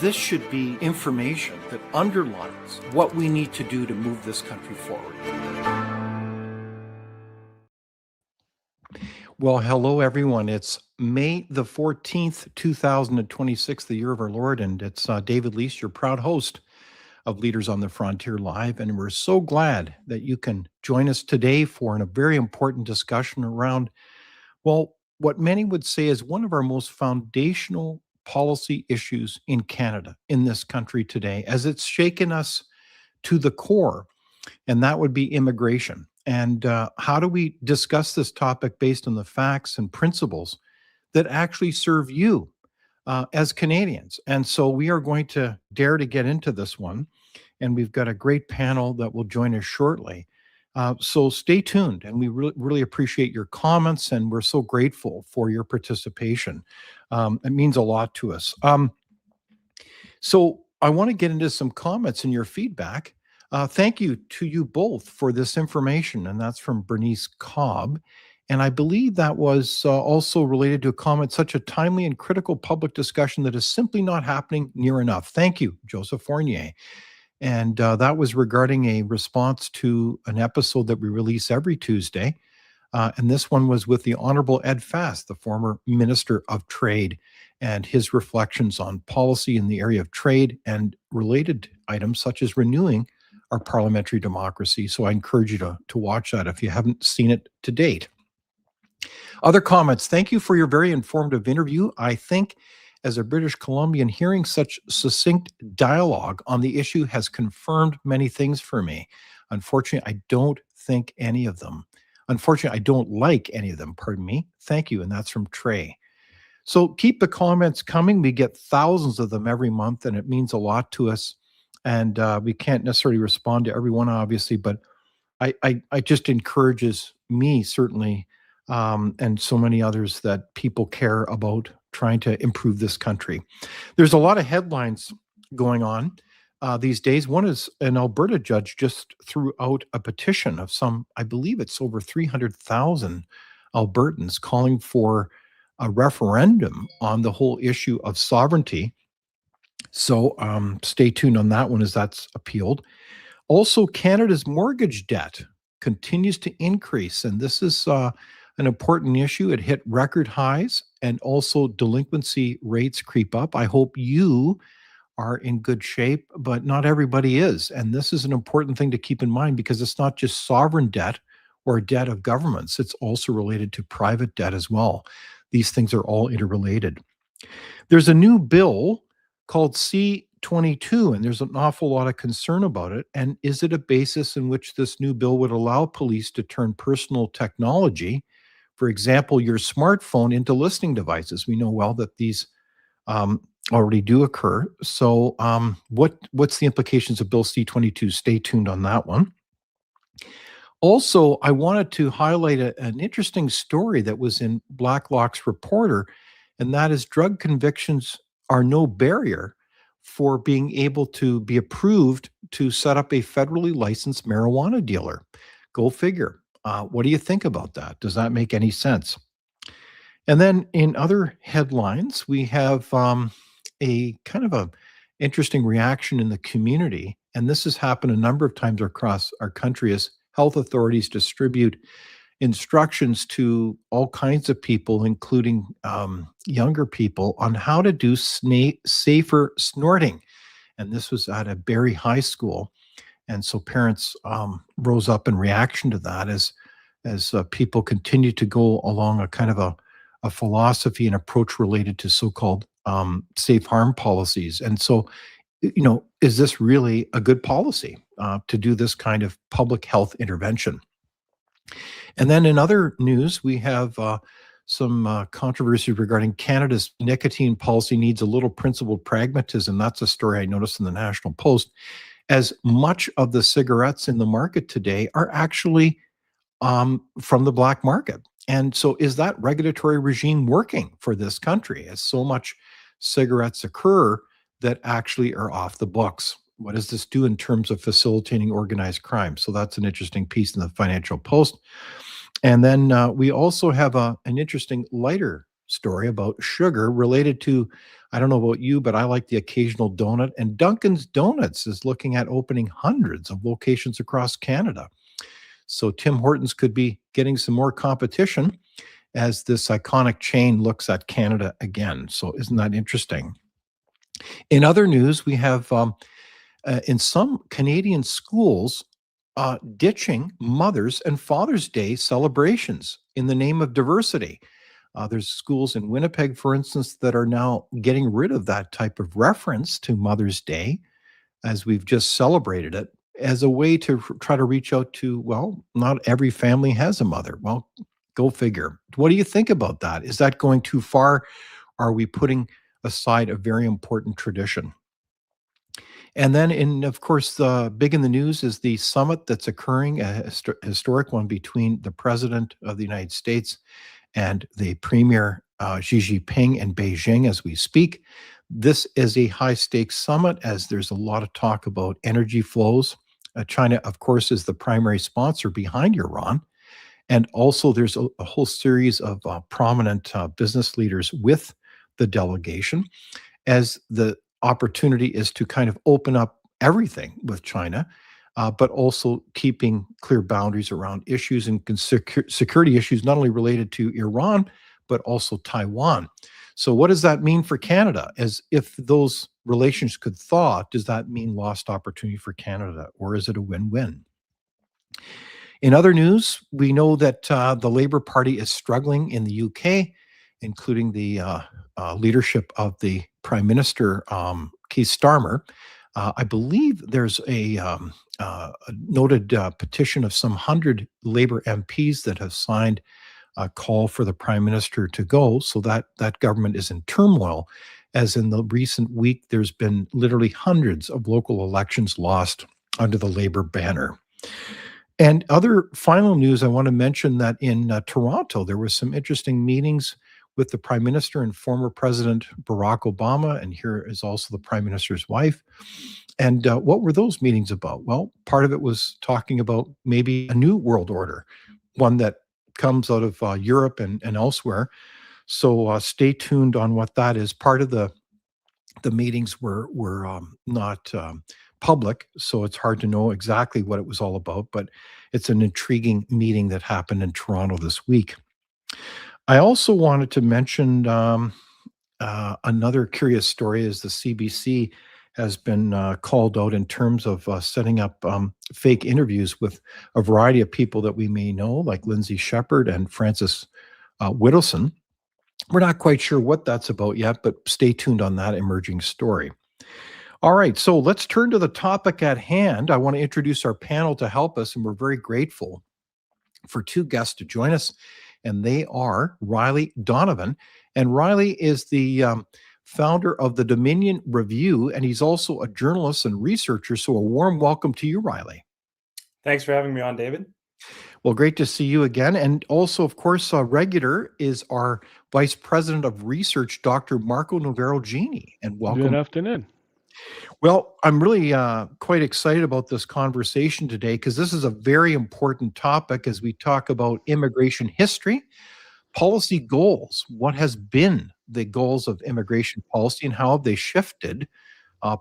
This should be information that underlines what we need to do to move this country forward. Well, hello, everyone. It's May the 14th, 2026, the year of our Lord, and it's David Leis, your proud host of Leaders on the Frontier Live. And we're so glad that you can join us today for a very important discussion around, well, what many would say is one of our most foundational policy issues in Canada, in this country today, as it's shaken us to the core, and that would be immigration. And how do we discuss this topic based on the facts and principles that actually serve you as Canadians? And so we are going to dare to get into this one, and we've got a great panel that will join us shortly. So stay tuned, and we really appreciate your comments, and we're so grateful for your participation. It means a lot to us. So I want to get into some comments and your feedback. Thank you to you both for this information, and that's from Bernice Cobb. And I believe that was also related to a comment, such a timely and critical public discussion that is simply not happening near enough. Thank you, Joseph Fournier. And that was regarding a response to an episode that we release every Tuesday. And this one was with the Honorable Ed Fast, the former Minister of Trade, and his reflections on policy in the area of trade and related items such as renewing our parliamentary democracy. So I encourage you to watch that if you haven't seen it to date. Other comments. Thank you for your very informative interview. I think as a British Columbian, hearing such succinct dialogue on the issue has confirmed many things for me. Unfortunately, I don't think any of them. Unfortunately, I don't like any of them, pardon me. Thank you, and that's from Trey. So keep the comments coming. We get thousands of them every month, and it means a lot to us. And we can't necessarily respond to everyone, obviously, but I just encourages me, certainly, and so many others, that people care about trying to improve this country. There's a lot of headlines going on these days. One is an Alberta judge just threw out a petition of some, I believe it's over 300,000 Albertans calling for a referendum on the whole issue of sovereignty. So stay tuned on that one as that's appealed. Also, Canada's mortgage debt continues to increase, and this is an important issue. It hit record highs, and also delinquency rates creep up. I hope you are in good shape, but not everybody is. And this is an important thing to keep in mind, because it's not just sovereign debt or debt of governments. It's also related to private debt as well. These things are all interrelated. There's a new bill called C-22, and there's an awful lot of concern about it. And is it a basis in which this new bill would allow police to turn personal technology, for example, your smartphone, into listening devices? We know well that these already do occur. So what's the implications of Bill C-22? Stay tuned on that one. Also, I wanted to highlight an interesting story that was in Blacklock's Reporter, and that is drug convictions are no barrier for being able to be approved to set up a federally licensed marijuana dealer. Go figure. What do you think about that? Does that make any sense? And then in other headlines, we have a kind of a interesting reaction in the community. And this has happened a number of times across our country as health authorities distribute instructions to all kinds of people, including younger people, on how to do safer snorting. And this was at a Barrie High School. And so parents rose up in reaction to that as people continue to go along a kind of a philosophy and approach related to so-called safe harm policies. And so, is this really a good policy to do this kind of public health intervention? And then in other news, we have some controversy regarding Canada's nicotine policy needs a little principled pragmatism. That's a story I noticed in the National Post, as much of the cigarettes in the market today are actually from the black market. And so is that regulatory regime working for this country, as so much cigarettes occur that actually are off the books? What does this do in terms of facilitating organized crime? So that's an interesting piece in the Financial Post. And then we also have an interesting lighter story about sugar related to, I don't know about you, but I like the occasional donut. And Dunkin's Donuts is looking at opening hundreds of locations across Canada. So Tim Hortons could be getting some more competition as this iconic chain looks at Canada again. So isn't that interesting? In other news, we have in some Canadian schools ditching Mother's and Father's Day celebrations in the name of diversity. There's schools in Winnipeg, for instance, that are now getting rid of that type of reference to Mother's Day as we've just celebrated it as a way to try to reach out to, well, not every family has a mother. Well, go figure. What do you think about that? Is that going too far? Are we putting aside a very important tradition? And then, of course, the big in the news is the summit that's occurring, a historic one between the President of the United States and the Premier Xi Jinping in Beijing as we speak. This is a high stakes summit as there's a lot of talk about energy flows. China, of course, is the primary sponsor behind Iran. And also, there's a whole series of prominent business leaders with the delegation as the opportunity is to kind of open up everything with China, but also keeping clear boundaries around issues and security issues, not only related to Iran, but also Taiwan. So, what does that mean for Canada? As if those relations could thaw, does that mean lost opportunity for Canada, or is it a win win? In other news, we know that the Labour Party is struggling in the UK, including the leadership of the Prime Minister, Keith Starmer. I believe there's a noted petition of some 100 Labour MPs that have signed a call for the Prime Minister to go. So that government is in turmoil. As in the recent week, there's been literally hundreds of local elections lost under the Labour banner. And other final news, I want to mention that in Toronto, there was some interesting meetings with the Prime Minister and former President Barack Obama. And here is also the Prime Minister's wife. And what were those meetings about? Well, part of it was talking about maybe a new world order, one that comes out of Europe and elsewhere. So stay tuned on what that is. Part of the meetings were not public, so it's hard to know exactly what it was all about, but it's an intriguing meeting that happened in Toronto this week. I also wanted to mention another curious story is the CBC has been called out in terms of setting up fake interviews with a variety of people that we may know, like Lindsay Shepherd and Francis Whittleson. We're not quite sure what that's about yet, but stay tuned on that emerging story. All right, so let's turn to the topic at hand. I want to introduce our panel to help us, and we're very grateful for two guests to join us, and they are Riley Donovan. And Riley is the founder of the Dominion Review, and he's also a journalist and researcher. So a warm welcome to you, Riley. Thanks for having me on, David. Well, great to see you again. And also, of course, regular is our Vice President of Research, Dr. Marco Navarro-Genie. And welcome. Good afternoon. Well, I'm really quite excited about this conversation today because this is a very important topic as we talk about immigration history, policy goals. What has been the goals of immigration policy and how have they shifted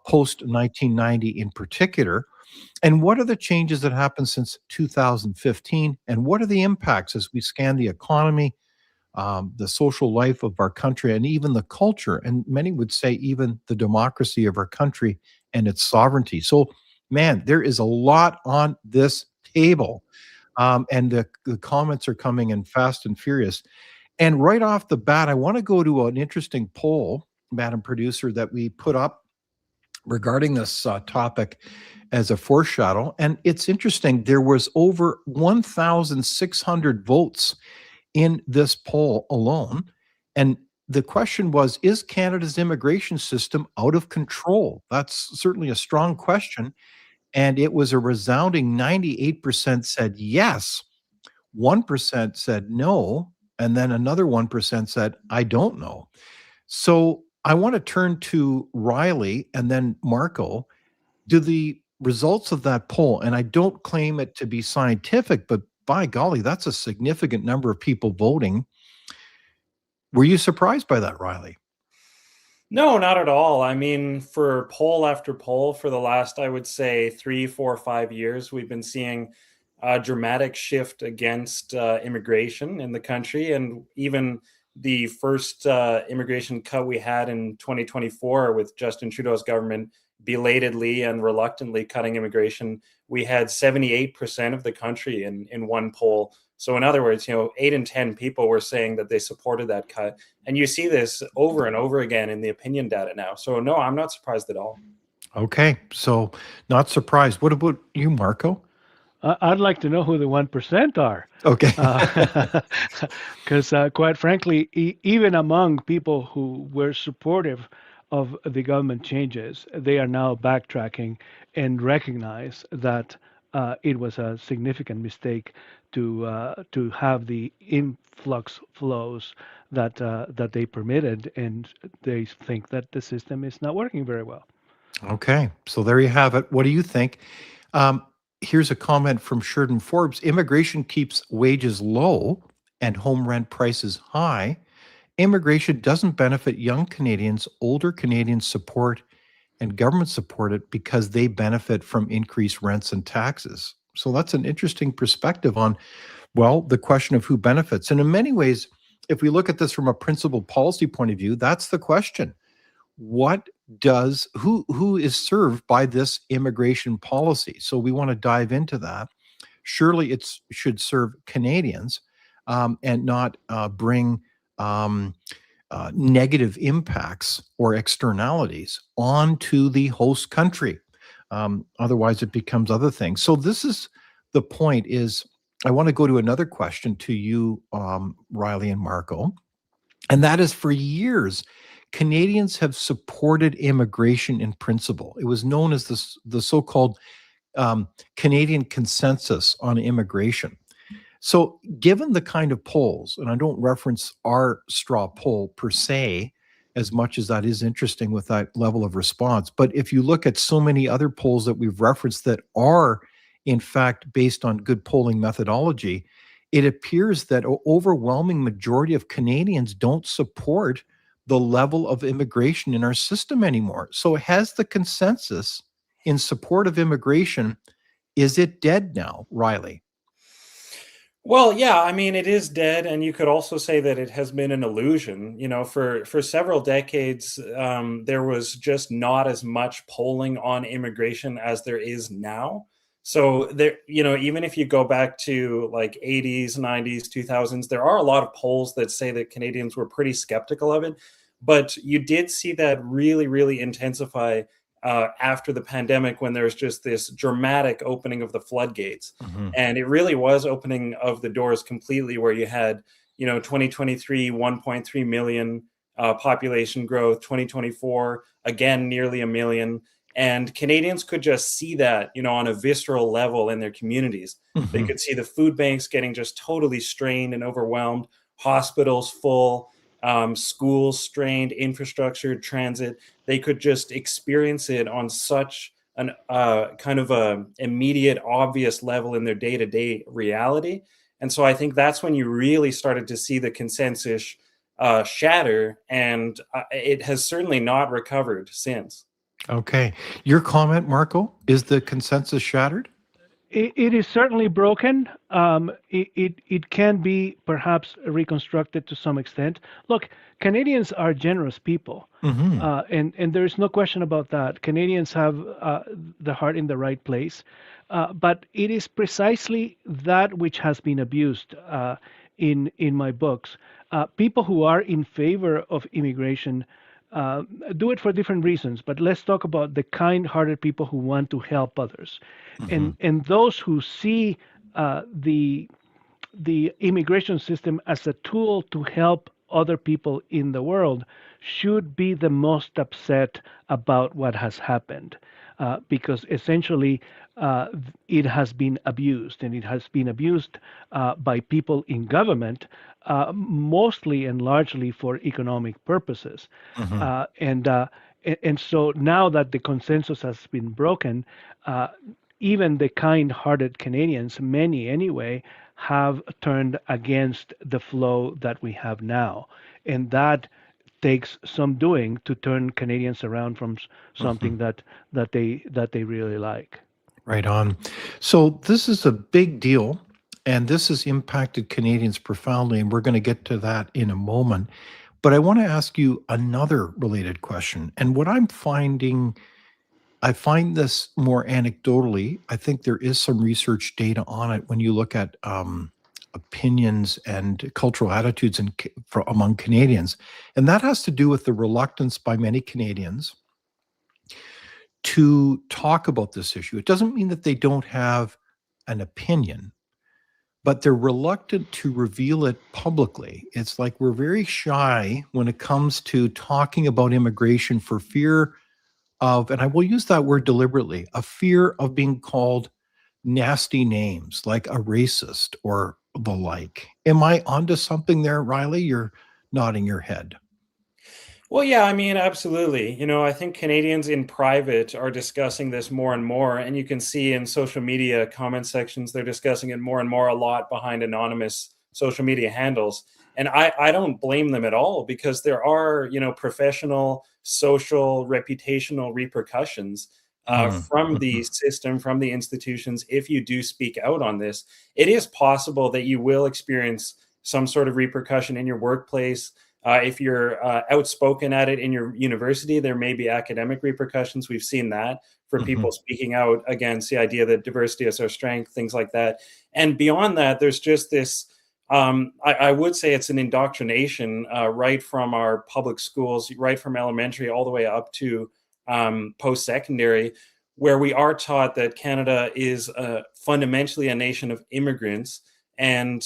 post 1990 in particular? And what are the changes that happened since 2015? And what are the impacts as we scan the economy, the social life of our country, and even the culture, and many would say even the democracy of our country and its sovereignty? So, man, there is a lot on this table. And the comments are coming in fast and furious. And right off the bat, I want to go to an interesting poll, Madam Producer, that we put up regarding this topic as a foreshadow. And it's interesting, there was over 1,600 votes in this poll alone. And the question was, is Canada's immigration system out of control? That's certainly a strong question. And it was a resounding 98% said yes, 1% said no, and then another 1% said, I don't know. So I want to turn to Riley and then Marco. Do the results of that poll, and I don't claim it to be scientific, but by golly, that's a significant number of people voting. Were you surprised by that, Riley? No, not at all. I mean, for poll after poll for the last, I would say, 3, 4, 5 years, we've been seeing a dramatic shift against immigration in the country. And even the first immigration cut we had in 2024 with Justin Trudeau's government belatedly and reluctantly cutting immigration, we had 78% of the country in one poll. So, in other words, 8 in 10 people were saying that they supported that cut. And you see this over and over again in the opinion data now. So, no, I'm not surprised at all. Okay, so not surprised. What about you, Marco? I'd like to know who the 1% are. Okay. Because quite frankly, even among people who were supportive of the government changes, they are now backtracking and recognize that it was a significant mistake to have the influx flows that they permitted, and they think that the system is not working very well. Okay, so there you have it. What do you think? Um, Here's a comment from Sheridan Forbes. Immigration keeps wages low and home rent prices high. Immigration doesn't benefit young Canadians. Older Canadians support and government support it because they benefit from increased rents and taxes. So that's an interesting perspective on, well, the question of who benefits. And in many ways, if we look at this from a principled policy point of view, that's the question. What does who is served by this immigration policy? So we want to dive into that. Surely it should serve Canadians, and not bring um, negative impacts or externalities onto the host country. Otherwise, it becomes other things. So this is the point. Is I want to go to another question to you, Riley and Marco, and that is, for years, Canadians have supported immigration in principle. It was known as the so-called Canadian consensus on immigration. So, given the kind of polls, and I don't reference our straw poll per se, as much as that is interesting with that level of response, but if you look at so many other polls that we've referenced that are, in fact, based on good polling methodology, it appears that an overwhelming majority of Canadians don't support the level of immigration in our system anymore. So, has the consensus in support of immigration, is it dead now, Riley? Well, yeah, I mean, it is dead, and you could also say that it has been an illusion. For several decades, there was just not as much polling on immigration as there is now. So there, even if you go back to like 80s, 90s, 2000s, there are a lot of polls that say that Canadians were pretty skeptical of it. But you did see that really, really intensify after the pandemic, when there's just this dramatic opening of the floodgates. Mhm. And it really was opening of the doors completely, where you had, 2023, 1.3 million population growth, 2024, again, nearly a million. And Canadians could just see that, on a visceral level in their communities. They Mhm. could see the food banks getting just totally strained and overwhelmed, hospitals full, schools strained, infrastructure, transit. They could just experience it on such an kind of a immediate, obvious level in their day-to-day reality. And so I think that's when you really started to see the consensus shatter, and it has certainly not recovered since. Okay. Your comment, Marco, is the consensus shattered? It is certainly broken. It can be perhaps reconstructed to some extent. Look, Canadians are generous people, Hmm. and there is no question about that. Canadians have the heart in the right place, but it is precisely that which has been abused in my books. People who are in favor of immigration uh, do it for different reasons, but let's talk about the kind-hearted people who want to help others, Hmm. and those who see the immigration system as a tool to help other people in the world should be the most upset about what has happened, because essentially uh, it has been abused, and it has been abused by people in government, mostly and largely for economic purposes. Hmm. And so now that the consensus has been broken, uh, even the kind-hearted Canadians, many anyway, have turned against the flow that we have now. and that takes some doing to turn Canadians around from Mhm. something that they really like. Right on. So this is a big deal, and this has impacted Canadians profoundly, and we're going to get to that in a moment. But I want to ask you another related question. And what I'm finding, I find this more anecdotally. I think there is some research data on it when you look at opinions and cultural attitudes among Canadians. And that has to do with the reluctance by many Canadians to talk about this issue. It doesn't mean that they don't have an opinion, but they're reluctant to reveal it publicly. It's like we're very shy when it comes to talking about immigration for fear of, and I will use that word deliberately, a fear of being called nasty names like a racist or the like. Am I onto something there, Riley? You're nodding your head. Well, yeah, I mean, absolutely. I think Canadians in private are discussing this more and more, and you can see in social media comment sections, they're discussing it more and more a lot behind anonymous social media handles. And I don't blame them at all because there are, professional, social, reputational repercussions Mm, from the mhm, system, from the institutions. If you do speak out on this, it is possible that you will experience some sort of repercussion in your workplace. If you're outspoken at it in your university, there may be academic repercussions. We've seen that for mhm, people speaking out against the idea that diversity is our strength, things like that. And beyond that, there's just this. I would say it's an indoctrination right from our public schools, right from elementary all the way up to post-secondary, where we are taught that Canada is fundamentally a nation of immigrants. And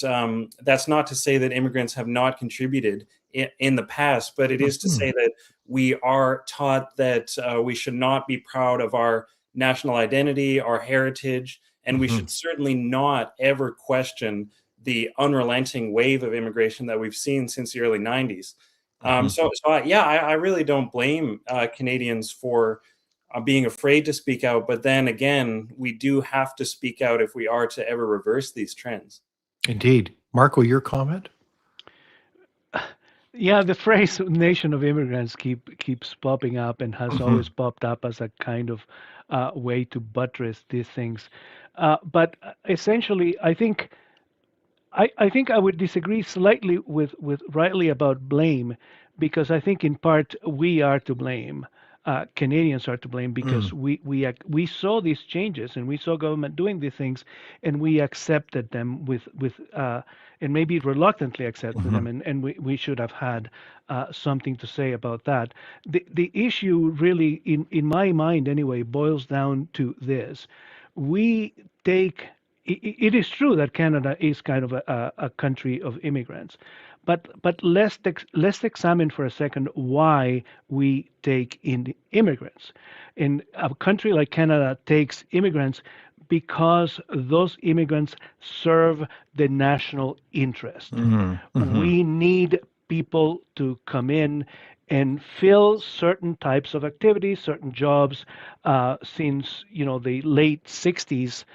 that's not to say that immigrants have not contributed in the past, but it is to mhm, say that we are taught that we should not be proud of our national identity, our heritage, and we mhm, should certainly not ever question the unrelenting wave of immigration that we've seen since the early 90s. mhm. I really don't blame Canadians for being afraid to speak out, but then again, we do have to speak out if we are to ever reverse these trends. Indeed. Marco, your comment? Yeah, the phrase "nation of immigrants" keeps popping up and has always Mhm, popped up as a kind of way to buttress these things. But essentially, I think I would disagree slightly with Riley about blame, because I think in part we are to blame. Canadians are to blame because mm, we saw these changes and we saw government doing these things, and we accepted them and maybe reluctantly accepted them, mhm, and we should have had something to say about that. The issue really, in my mind anyway, boils down to this: we take it is true that Canada is kind of a country of immigrants, but let's examine for a second why we take in immigrants. And a country like Canada takes immigrants because those immigrants serve the national interest. mhm, mhm, We need people to come in and fill certain types of activities, certain jobs. Since the late 60s,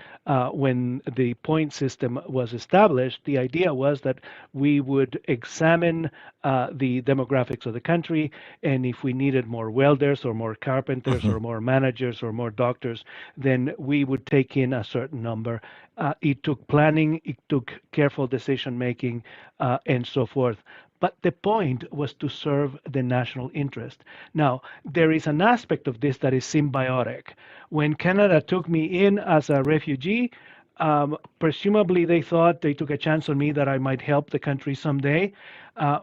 when the point system was established, the idea was that we would examine the demographics of the country, and if we needed more welders or more carpenters mhm, or more managers or more doctors, then we would take in a certain number. It took planning, it took careful decision making, and so forth. But the point was to serve the national interest. Now, there is an aspect of this that is symbiotic. When Canada took me in as a refugee, presumably they thought they took a chance on me that I might help the country someday,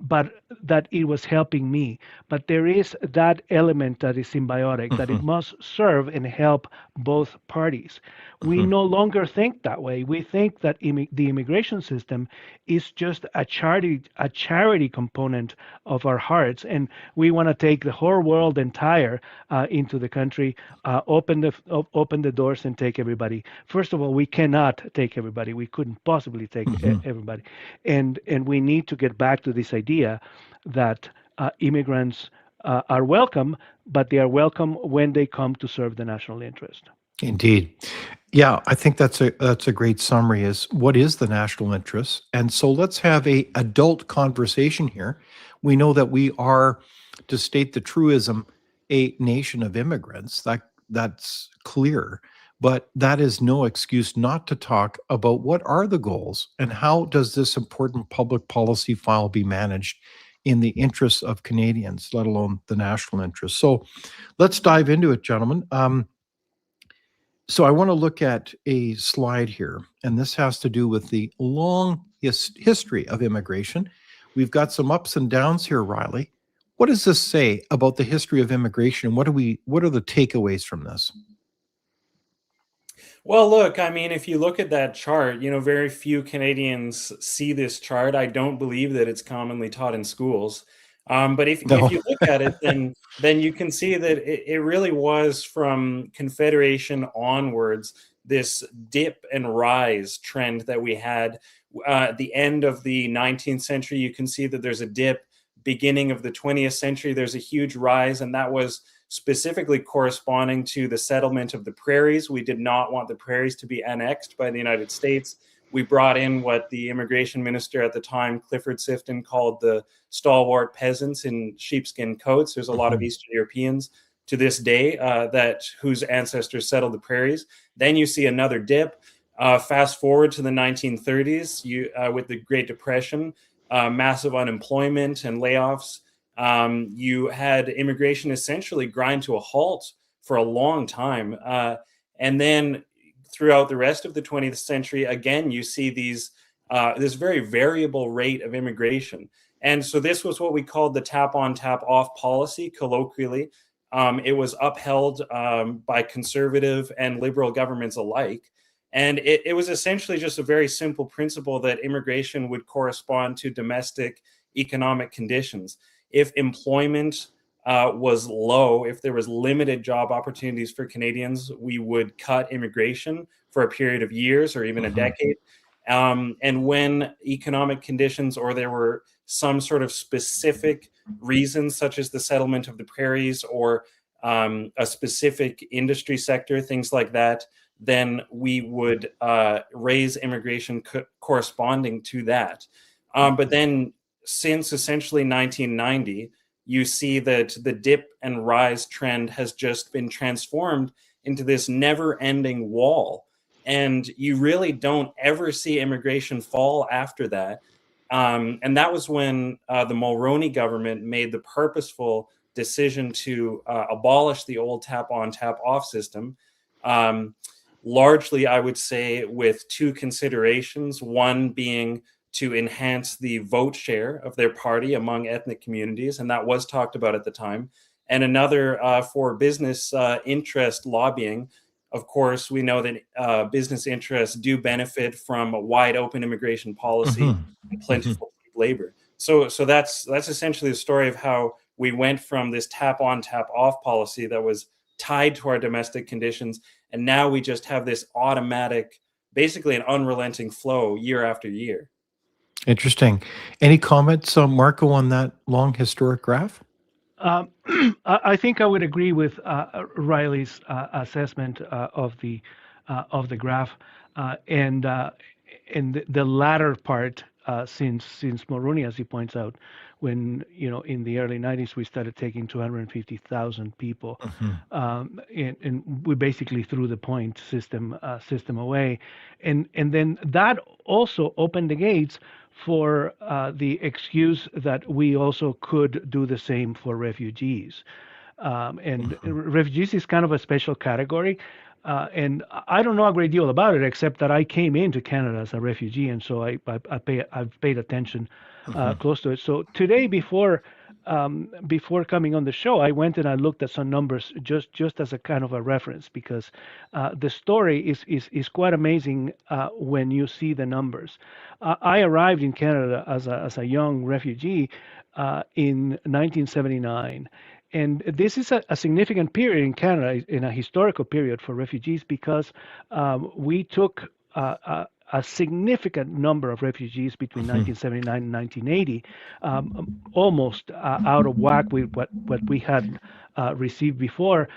but that it was helping me. But there is that element that is symbiotic, that it mhm, must serve and help both parties. We mhm, no longer think that way. We think that the immigration system is just a charity component of our hearts, and we want to take the whole world entire into the country, open the doors and take everybody. First of all, we cannot take everybody. We couldn't possibly take mhm. everybody, and we need to get back to this idea that immigrants are welcome, but they are welcome when they come to serve the national interest. Indeed. Yeah, I think that's a great summary is what is the national interest? And so let's have a adult conversation here. We know that we are, to state the truism, a nation of immigrants. That's clear. But that is no excuse not to talk about what are the goals and how does this important public policy file be managed in the interests of Canadians, let alone the national interest. So let's dive into it, gentlemen. So I want to look at a slide here, and this has to do with the long history of immigration. We've got some ups and downs here, Riley. What does this say about the history of immigration? What are the takeaways from this? Well, look, I mean, if you look at that chart, very few Canadians see this chart. I don't believe that it's commonly taught in schools. But if No. you look at it, then you can see that it really was from Confederation onwards, this dip and rise trend that we had. At the end of the 19th century, you can see that there's a dip. Beginning of the 20th century, there's a huge rise, and that was specifically corresponding to the settlement of the prairies. We did not want the prairies to be annexed by the United States. We brought in what the immigration minister at the time, Clifford Sifton, called the stalwart peasants in sheepskin coats. There's a lot of Eastern Europeans to this day whose ancestors settled the prairies. Then you see another dip. Fast forward to the 1930s, with the Great Depression, massive unemployment and layoffs. You had immigration essentially grind to a halt for a long time. And then throughout the rest of the 20th century, again, you see this very variable rate of immigration. And so this was what we called the tap on, tap off policy, colloquially. It was upheld by conservative and liberal governments alike. And it was essentially just a very simple principle that immigration would correspond to domestic economic conditions. If employment was low, if there was limited job opportunities for Canadians, we would cut immigration for a period of years or even a decade. And when economic conditions or there were some sort of specific reasons, such as the settlement of the prairies or a specific industry sector, things like that, then we would raise immigration corresponding to that. But then since essentially 1990, you see that the dip and rise trend has just been transformed into this never-ending wall. And you really don't ever see immigration fall after that. And that was when the Mulroney government made the purposeful decision to abolish the old tap-on, tap-off system. Largely, I would say, with two considerations, one being to enhance the vote share of their party among ethnic communities, and that was talked about at the time, and another for business interest lobbying. Of course, we know that business interests do benefit from a wide open immigration policy and plentiful labor. So that's essentially the story of how we went from this tap on, tap off policy that was tied to our domestic conditions, and now we just have this automatic, basically an unrelenting flow year after year. Interesting. Any comments, Marco, on that long historic graph? I think I would agree with Riley's assessment of the graph, and the latter part, since Mulroney, as he points out, when in the early 90s we started taking 250,000 people, and we basically threw the point system away, and then that also opened the gates for the excuse that we also could do the same for refugees. And refugees is kind of a special category. And I don't know a great deal about it, except that I came into Canada as a refugee, and so I've paid attention close to it. So today, before coming on the show, I went and I looked at some numbers just as a kind of a reference, because the story is quite amazing when you see the numbers. I arrived in Canada as a young refugee in 1979. And this is a significant period in Canada, in a historical period for refugees, because we took a significant number of refugees between 1979 and 1980, almost out of whack with what we had received before.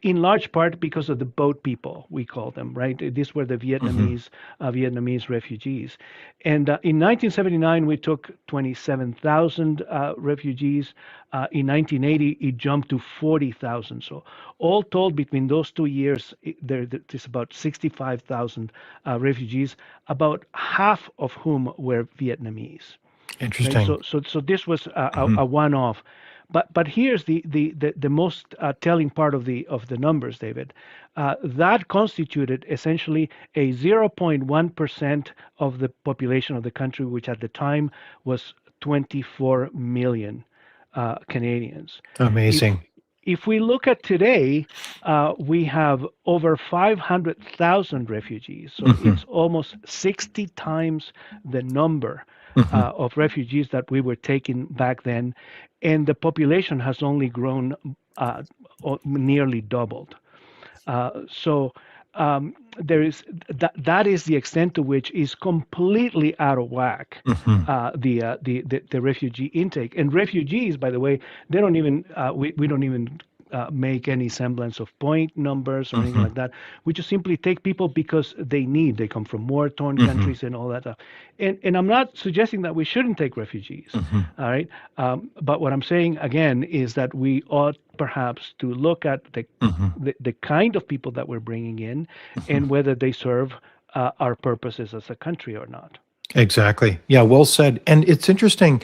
in large part because of the boat people, we call them, right? These were the Hmm. Vietnamese refugees. And in 1979, we took 27,000 refugees. In 1980, it jumped to 40,000. So all told, between those 2 years, there's about 65,000 refugees, about half of whom were Vietnamese. Right. Interesting. So this was Hmm. a one-off. But here's the most telling part of the numbers, David. That constituted essentially a 0.1% of the population of the country, which at the time was 24 million Canadians. If Amazing. if we look at today, we have over 500,000 refugees. So Hmm. it's almost 60 times the number Hmm. of refugees that we were taking back then, and the population has only grown nearly doubled. So there is that is the extent to which is completely out of whack. Hmm. The refugee intake, and refugees, by the way, they don't even we don't even make any semblance of point numbers or anything Hmm. like that. We just simply take people because they come from war torn Hmm. countries and all that stuff. And I'm not suggesting that we shouldn't take refugees, Hmm. all right. But what I'm saying again is that we ought perhaps to look at Hmm. the kind of people that we're bringing in Hmm. and whether they serve our purposes as a country or not. Exactly. Yeah. Well said. And it's interesting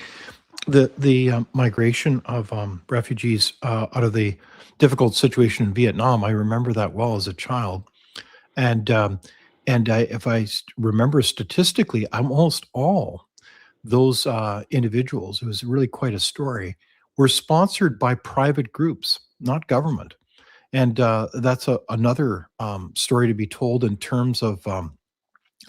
the migration of refugees out of the difficult situation in Vietnam. I remember that well as a child, and if I remember statistically, almost all those individuals, it was really quite a story, were sponsored by private groups, not government. And that's another story to be told in terms of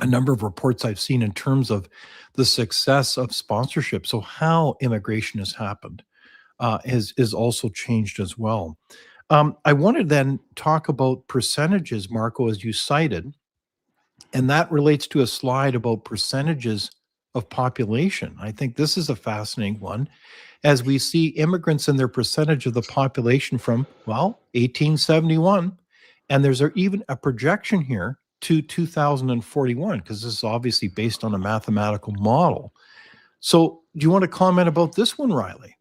a number of reports I've seen in terms of the success of sponsorship. So how immigration has happened is also changed as well. I want to then talk about percentages, Marco, as you cited, and that relates to a slide about percentages of population. I think this is a fascinating one as we see immigrants and their percentage of the population from, well, 1871. And there's even a projection here to 2041, because this is obviously based on a mathematical model. So, do you want to comment about this one, Riley?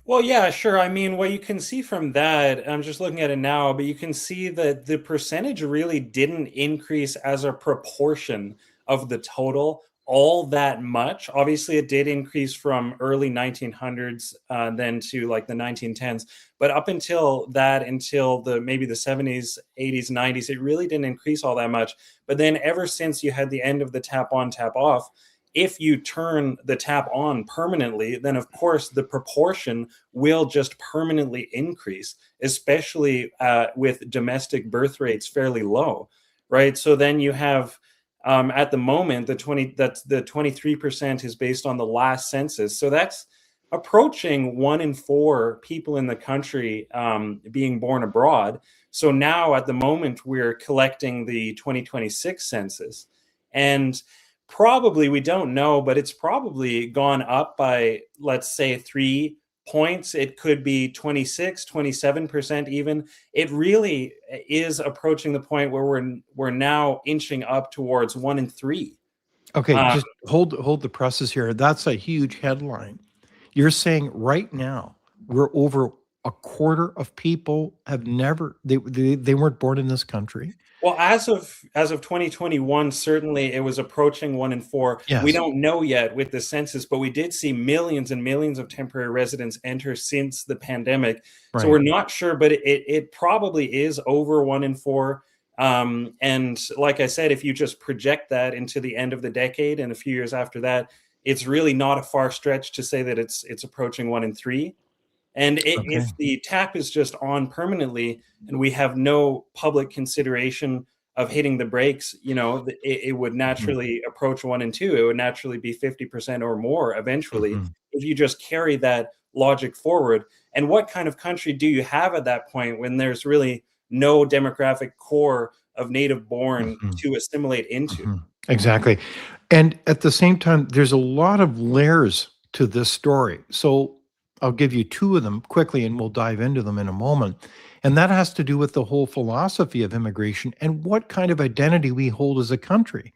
Well, yeah, sure. I mean, what you can see from that, I'm just looking at it now, but you can see that the percentage really didn't increase as a proportion of the total all that much. Obviously, it did increase from early 1900s, then to like the 1910s, but up until that, until the maybe the 70s, 80s, 90s, it really didn't increase all that much. But then ever since you had the end of the tap on, tap off, if you turn the tap on permanently, then of course the proportion will just permanently increase, especially with domestic birth rates fairly low, right? So then you have at the moment that's the 23% is based on the last census, so that's approaching 1 in 4 people in the country being born abroad. So now at the moment we're collecting the 2026 census, and probably, we don't know, but it's probably gone up by, let's say, 3 points. It could be 26, 27% even. It really is approaching the point where we're now inching up towards 1 in 3. Okay, Uh, just hold the presses here. That's a huge headline. You're saying right now we're over a quarter of people have never they weren't born in this country. well, as of 2021, certainly it was approaching 1 in 4. We Yes, don't know yet with the census, but we did see millions and millions of temporary residents enter since the pandemic. So right. we're not sure, but it probably is over 1 in 4. And like I said, if you just project that into the end of the decade and a few years after that, it's really not a far stretch to say that it's approaching 1 in 3. And Okay. if the tap is just on permanently and we have no public consideration of hitting the brakes, it would Mhm, naturally approach 1 and 2. It would naturally be 50% or more eventually mhm, if you just carry that logic forward. And what kind of country do you have at that point when there's really no demographic core of native born mhm, to assimilate into? mhm. Exactly. And at the same time, there's a lot of layers to this story. So I'll give you two of them quickly and we'll dive into them in a moment. And that has to do with the whole philosophy of immigration and what kind of identity we hold as a country.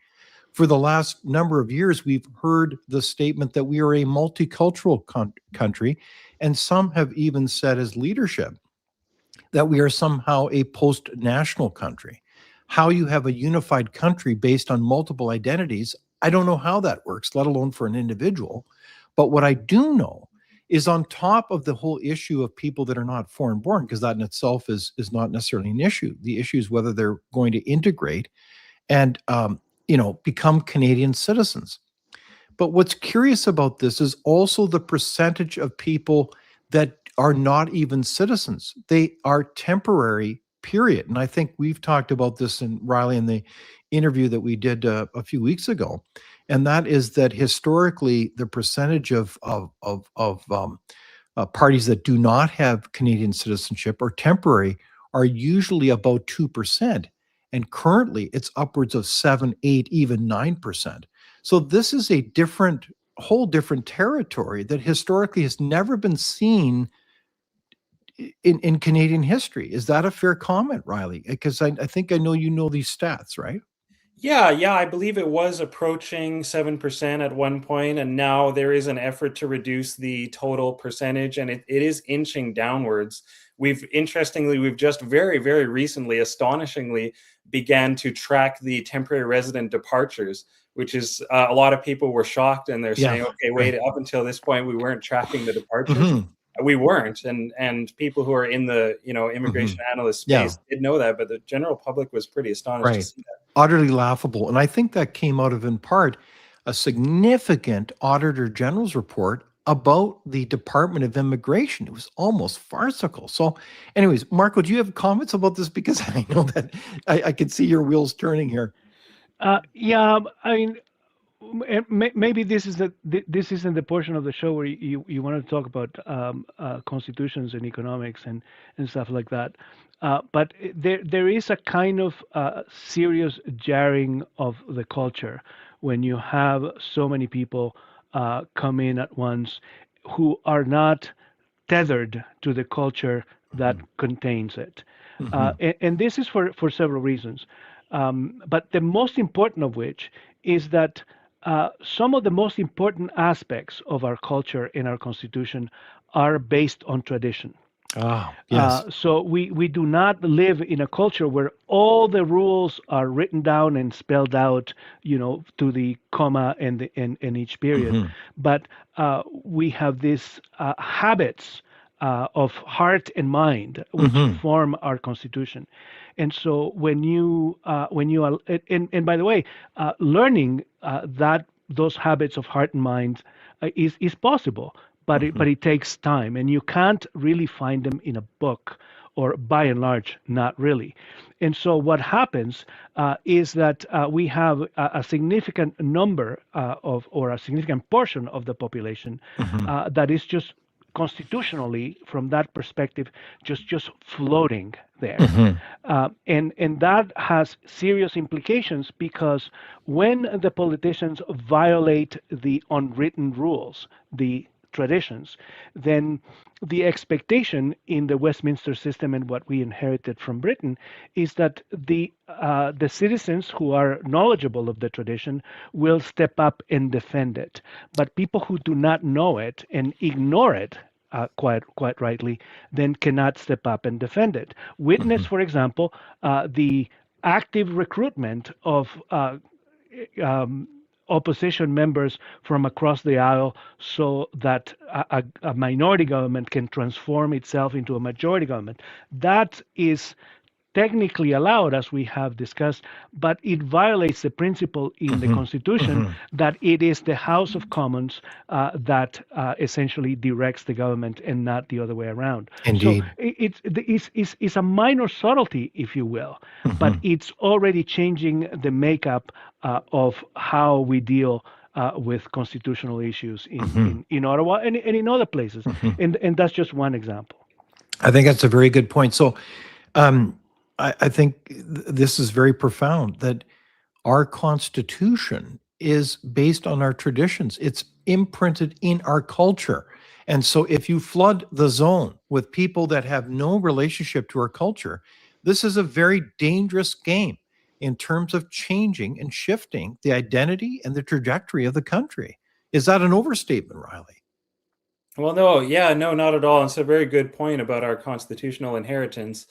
For the last number of years, we've heard the statement that we are a multicultural country. And some have even said as leadership that we are somehow a post-national country. How you have a unified country based on multiple identities, I don't know how that works, let alone for an individual. But what I do know is on top of the whole issue of people that are not foreign born, because that in itself is not necessarily an issue. The issue is whether they're going to integrate and become Canadian citizens. But what's curious about this is also the percentage of people that are not even citizens. They are temporary, period. And I think we've talked about this in Riley in the interview that we did a few weeks ago. And that is that historically, the percentage of parties that do not have Canadian citizenship or temporary are usually about 2%. And currently, it's upwards of 7, 8, even 9%. So this is a whole different territory that historically has never been seen in Canadian history. Is that a fair comment, Riley? Because I think I know you know these stats, right? Yeah, I believe it was approaching 7% at one point, and now there is an effort to reduce the total percentage, and it is inching downwards. We've just very, very recently, astonishingly, began to track the temporary resident departures, which is a lot of people were shocked, and they're saying, okay, wait, up until this point, we weren't tracking the departures. We weren't, and people who are in the immigration analyst space did know that, but the general public was pretty astonished to see that. Utterly laughable. And I think that came out of, in part, a significant Auditor General's report about the Department of Immigration. It was almost farcical. So anyways, Marco, do you have comments about this? Because I know that I can see your wheels turning here. Yeah, I mean, maybe this isn't the portion of the show where you want to talk about constitutions and economics and stuff like that. But there is a kind of serious jarring of the culture when you have so many people come in at once who are not tethered to the culture that contains it. And this is for several reasons. But the most important of which is that some of the most important aspects of our culture and our constitution are based on tradition. Yes. So we do not live in a culture where all the rules are written down and spelled out, to the comma and in each period. But we have these habits of heart and mind which form our constitution. And so when you and by the way, learning that those habits of heart and mind is possible. But it takes time, and you can't really find them in a book, or by and large, not really. And so what happens is that we have a significant number or a significant portion of the population that is just constitutionally, from that perspective, just floating there. And that has serious implications, because when the politicians violate the unwritten rules, the traditions, then the expectation in the Westminster system and what we inherited from Britain is that the citizens who are knowledgeable of the tradition will step up and defend it. But people who do not know it and ignore it, quite rightly, then cannot step up and defend it. Witness, for example, the active recruitment of opposition members from across the aisle, so that a minority government can transform itself into a majority government. That is technically allowed, as we have discussed, but it violates the principle in the Constitution that it is the House of Commons that essentially directs the government and not the other way around. Indeed. So it's a minor subtlety, if you will, but it's already changing the makeup of how we deal with constitutional issues in Ottawa and in other places. And that's just one example. I think that's a very good point. So I think this is very profound, that our Constitution is based on our traditions. It's imprinted in our culture. And so if you flood the zone with people that have no relationship to our culture, this is a very dangerous game in terms of changing and shifting the identity and the trajectory of the country. Is that an overstatement, Riley? Well, no, yeah, no, not at all. It's a very good point about our constitutional inheritance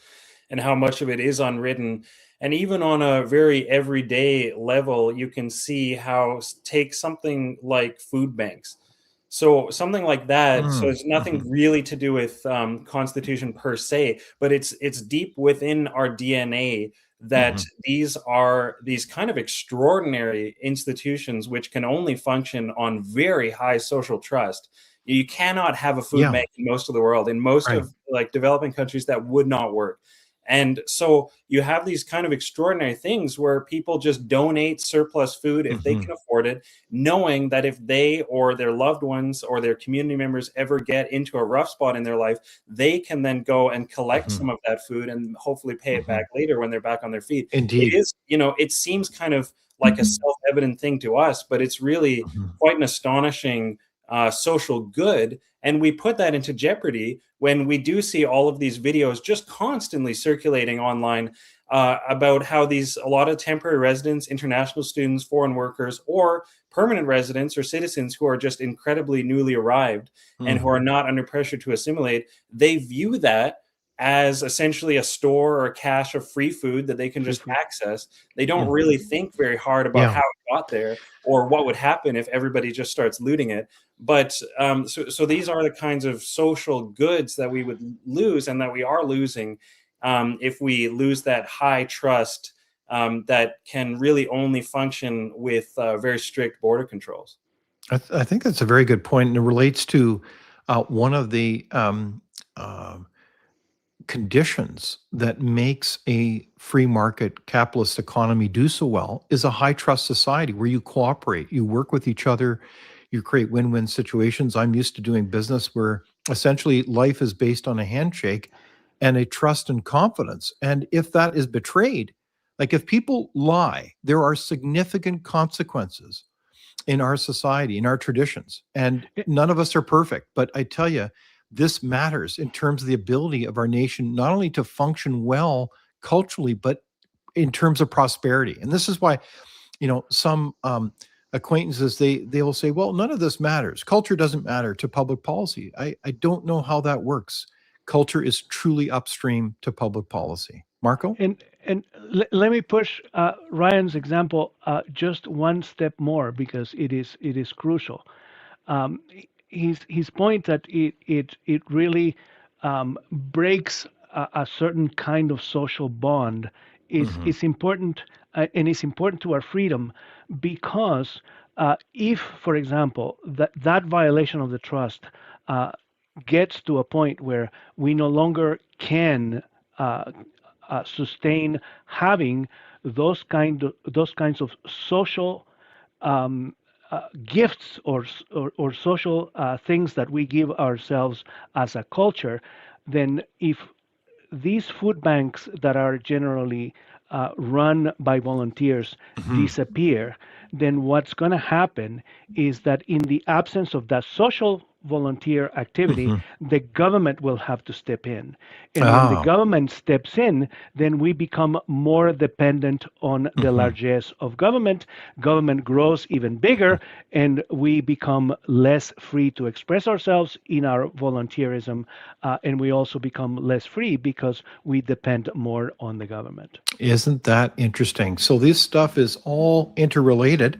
and how much of it is unwritten. And even on a very everyday level, you can see how, take something like food banks. So something like that. So it's nothing Mhm. really to do with constitution per se, but it's deep within our DNA that Mhm. these are these kind of extraordinary institutions which can only function on very high social trust. You cannot have a food Yeah, bank in most of the world. In most right. of like developing countries, that would not work. And so you have these kind of extraordinary things where people just donate surplus food if they Mhm. can afford it, knowing that if they or their loved ones or their community members ever get into a rough spot in their life, they can then go and collect Mhm. some of that food and hopefully pay it back Mhm. later when they're back on their feet. It Indeed. is, it seems kind of like a self-evident thing to us, but it's really Mhm. quite an astonishing social good. And we put that into jeopardy when we do see all of these videos just constantly circulating online about how a lot of temporary residents, international students, foreign workers, or permanent residents or citizens who are just incredibly newly arrived and who Mhm. are not under pressure to assimilate, they view that as essentially a store or a cache of free food that they can Free just food. access. They don't Mhm. really think very hard about Yeah. how it got there or what would happen if everybody just starts looting it. But so these are the kinds of social goods that we would lose and that we are losing if we lose that high trust that can really only function with very strict border controls. I think that's a very good point, and it relates to one of the uh, conditions that makes a free market capitalist economy do so well is a high trust society where you cooperate, you work with each other, you create win-win situations. I'm used to doing business where essentially life is based on a handshake and a trust and confidence. And if that is betrayed, like if people lie, there are significant consequences in our society, in our traditions. And none of us are perfect. But I tell you, this matters in terms of the ability of our nation not only to function well culturally, but in terms of prosperity. And this is why, some acquaintances they will say, well, none of this matters. Culture doesn't matter to public policy. I don't know how that works. Culture is truly upstream to public policy. Marco? And let me push Ryan's example just one step more because it is crucial. Um, his point that it really breaks a certain kind of social bond Hmm. is important, and it's important to our freedom because if, for example, that violation of the trust uh, gets to a point where we no longer can uh, sustain having those kinds of social gifts or social things that we give ourselves as a culture, then if these food banks that are generally run by volunteers Hmm. disappear, then what's going to happen is that in the absence of that social volunteer activity, Hmm. the government will have to step in. And when the Ah. government steps in, then we become more dependent on the Hmm. largesse of government. Government grows even bigger, and we become less free to express ourselves in our volunteerism, and we also become less free because we depend more on the government. Isn't that interesting? So this stuff is all interrelated,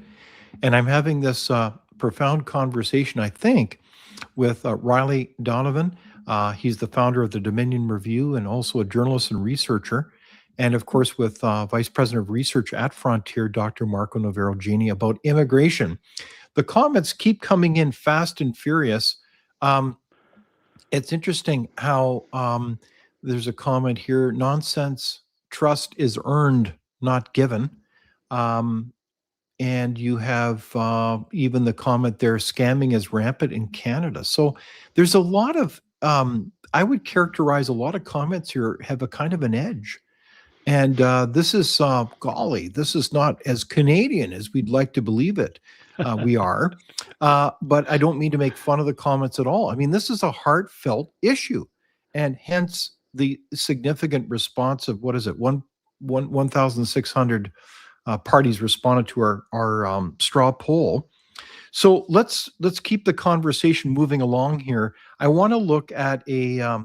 and I'm having this profound conversation, I think, with Riley Donovan. He's the founder of the Dominion Review and also a journalist and researcher. And of course, with Vice President of Research at Frontier, Dr. Marco Navarro-Genie, about immigration. The comments keep coming in fast and furious. Um, it's interesting how there's a comment here: nonsense trust is earned, not given. Um, and you have even the comment there: scamming is rampant in Canada. So there's a lot of, I would characterize a lot of comments here have a kind of an edge. And this is, golly, this is not as Canadian as we'd like to believe it. We are. But I don't mean to make fun of the comments at all. I mean, this is a heartfelt issue. And hence the significant response of what is it, 1,600 parties responded to our straw poll. So let's keep the conversation moving along here. I want to look at a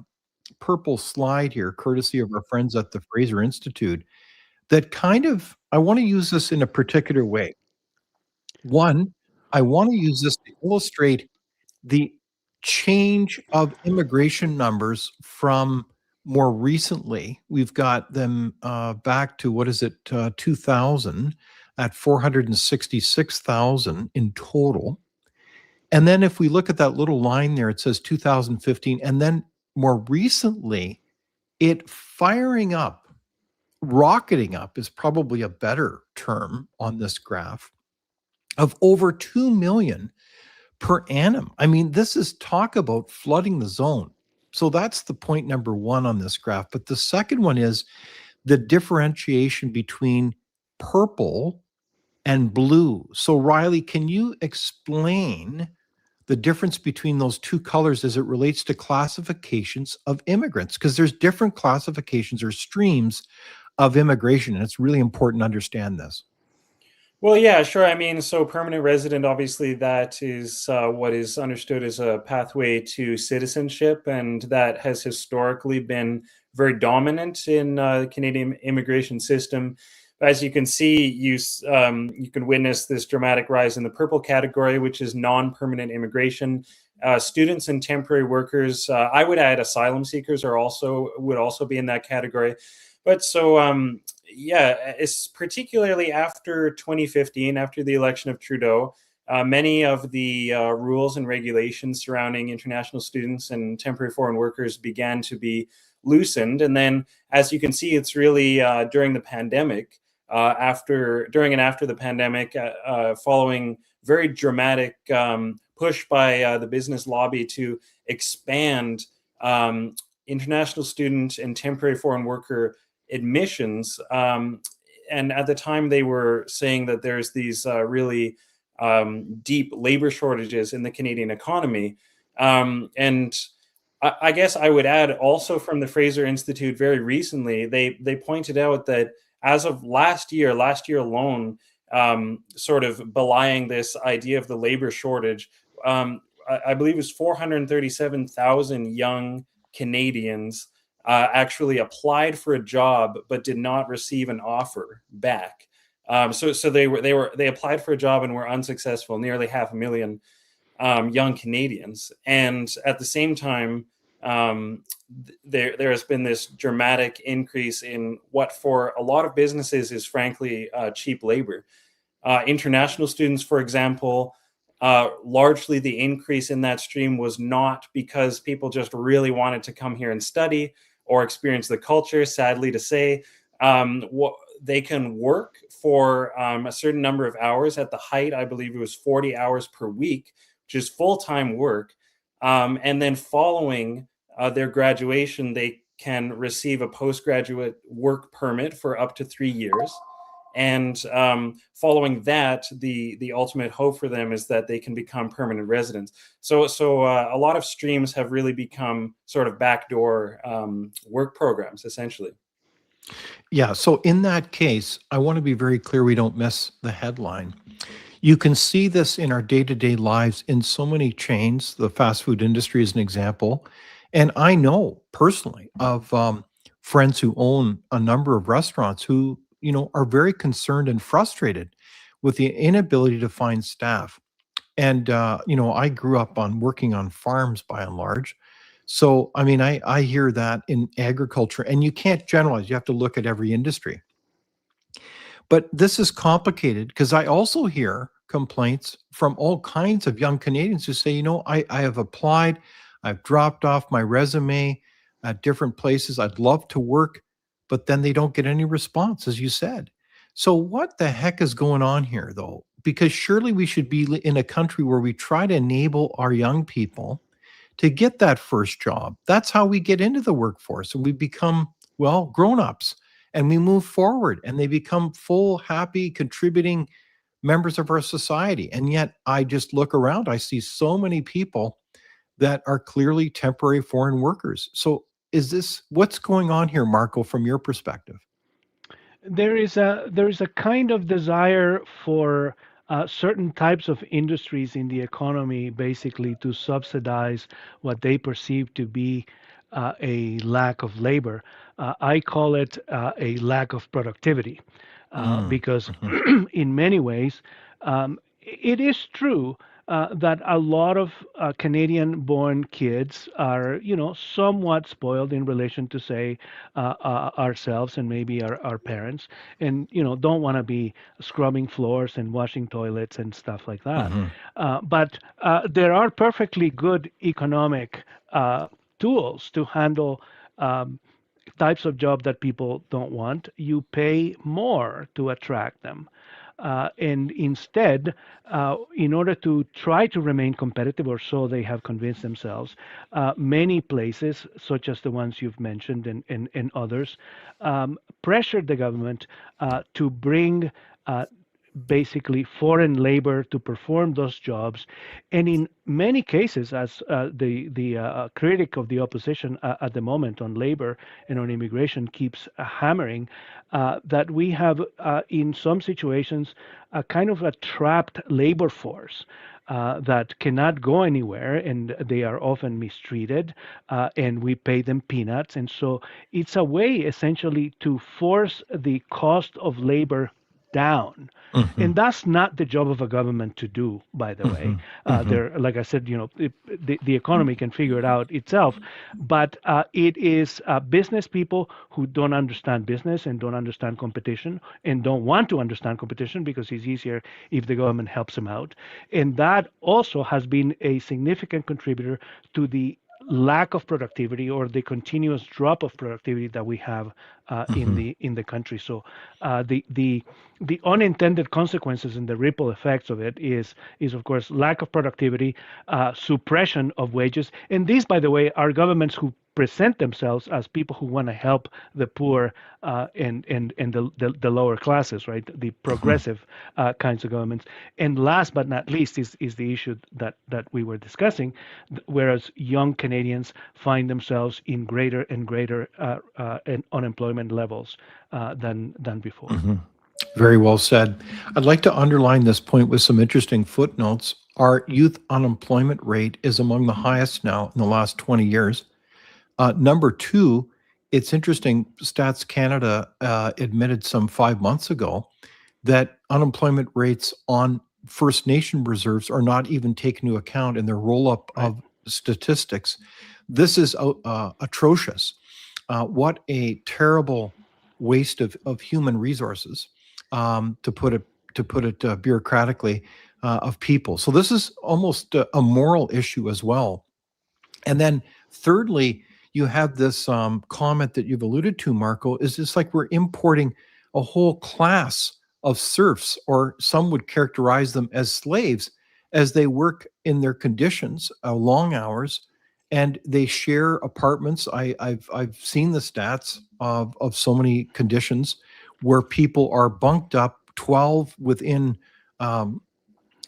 purple slide here, courtesy of our friends at the Fraser Institute, that kind of, I want to use this in a particular way. One, I want to use this to illustrate the change of immigration numbers from more recently. We've got them back to, what is it, 2000 at 466,000 in total. And then if we look at that little line there, it says 2015. And then more recently, it firing up, rocketing up is probably a better term on this graph, of over 2 million per annum. I mean, this is talk about flooding the zone. So that's the point number one on this graph. But the second one is the differentiation between purple and blue. So, Riley, can you explain the difference between those two colors as it relates to classifications of immigrants? Because there's different classifications or streams of immigration, and it's really important to understand this. Well, yeah, sure. I mean, so permanent resident, obviously, that is what is understood as a pathway to citizenship, and that has historically been very dominant in the Canadian immigration system. As you can see, you can witness this dramatic rise in the purple category, which is non-permanent immigration. Students and temporary workers, I would add asylum seekers would also be in that category. But so yeah, it's particularly after 2015, after the election of Trudeau, many of the rules and regulations surrounding international students and temporary foreign workers began to be loosened. And then, as you can see, it's really during the pandemic, during and after the pandemic, following very dramatic push by the business lobby to expand international student and temporary foreign worker admissions. And at the time, they were saying that there's these really deep labor shortages in the Canadian economy. And I guess I would add also from the Fraser Institute very recently, they pointed out that as of last year alone, sort of belying this idea of the labor shortage, I believe it was 437,000 young Canadians actually applied for a job but did not receive an offer back. So they applied for a job and were unsuccessful. Nearly 500,000 young Canadians, and at the same time, there has been this dramatic increase in what for a lot of businesses is frankly cheap labor. International students, for example, largely the increase in that stream was not because people just really wanted to come here and study or experience the culture. Sadly to say, they can work for a certain number of hours. At the height, I believe it was 40 hours per week, which is full-time work. And then following their graduation, they can receive a postgraduate work permit for up to 3 years. And following that, the ultimate hope for them is that they can become permanent residents. So a lot of streams have really become sort of backdoor work programs, essentially. Yeah. So in that case, I want to be very clear we don't miss the headline. You can see this in our day-to-day lives in so many chains. The fast food industry is an example. And I know personally of friends who own a number of restaurants who, are very concerned and frustrated with the inability to find staff. And, I grew up on working on farms by and large. So, I mean, I hear that in agriculture, and you can't generalize. You have to look at every industry. But this is complicated because I also hear complaints from all kinds of young Canadians who say, I have applied, I've dropped off my resume at different places. I'd love to work, but then they don't get any response, as you said. So, what the heck is going on here, though? Because surely we should be in a country where we try to enable our young people to get that first job. That's how we get into the workforce and we become, well, grown ups. and we move forward and they become full, happy, contributing members of our society. And yet I just look around, I see so many people that are clearly temporary foreign workers. So what's going on here, Marco, from your perspective? There is a kind of desire for certain types of industries in the economy basically to subsidize what they perceive to be a lack of labor. I call it a lack of productivity because Mhm. in many ways it is true that a lot of Canadian-born kids are, somewhat spoiled in relation to, say, ourselves and maybe our parents, and don't want to be scrubbing floors and washing toilets and stuff like that. Mhm. But there are perfectly good economic tools to handle. Types of job that people don't want, you pay more to attract them. And instead, in order to try to remain competitive, or so they have convinced themselves, many places, such as the ones you've mentioned and others, pressure the government to bring basically foreign labor to perform those jobs. And in many cases, as the critic of the opposition at the moment on labor and on immigration keeps hammering, that we have in some situations a kind of a trapped labor force. That cannot go anywhere, and they are often mistreated, and we pay them peanuts. And so it's a way essentially to force the cost of labor down. And Mhm. that's not the job of a government to do, by the way. Mhm. Mhm. There, like I said, the economy can figure it out itself, but it is business people who don't understand business and don't understand competition and don't want to understand competition because it's easier if the government helps them out. And that also has been a significant contributor to the lack of productivity or the continuous drop of productivity that we have Mhm. in the country. So the unintended consequences and the ripple effects of it is of course lack of productivity, suppression of wages, and these, by the way, are governments who present themselves as people who want to help the poor and the lower classes, right? The Mhm. progressive kinds of governments. And last but not least is the issue that we were discussing, whereas young Canadians find themselves in greater and greater unemployment levels than before. Mhm. Very well said. I'd like to underline this point with some interesting footnotes. Our youth unemployment rate is among the highest now in the last 20 years. Number two, it's interesting, Stats Canada admitted some 5 months ago that unemployment rates on First Nation reserves are not even taken into account in their roll up Right. of statistics. This is atrocious. What a terrible waste of human resources, to put it bureaucratically, of people. So this is almost a moral issue as well. And then thirdly, you have this comment that you've alluded to, Marco, is it's like we're importing a whole class of serfs, or some would characterize them as slaves, as they work in their conditions, long hours, and they share apartments. I've seen the stats of so many conditions where people are bunked up 12 within um,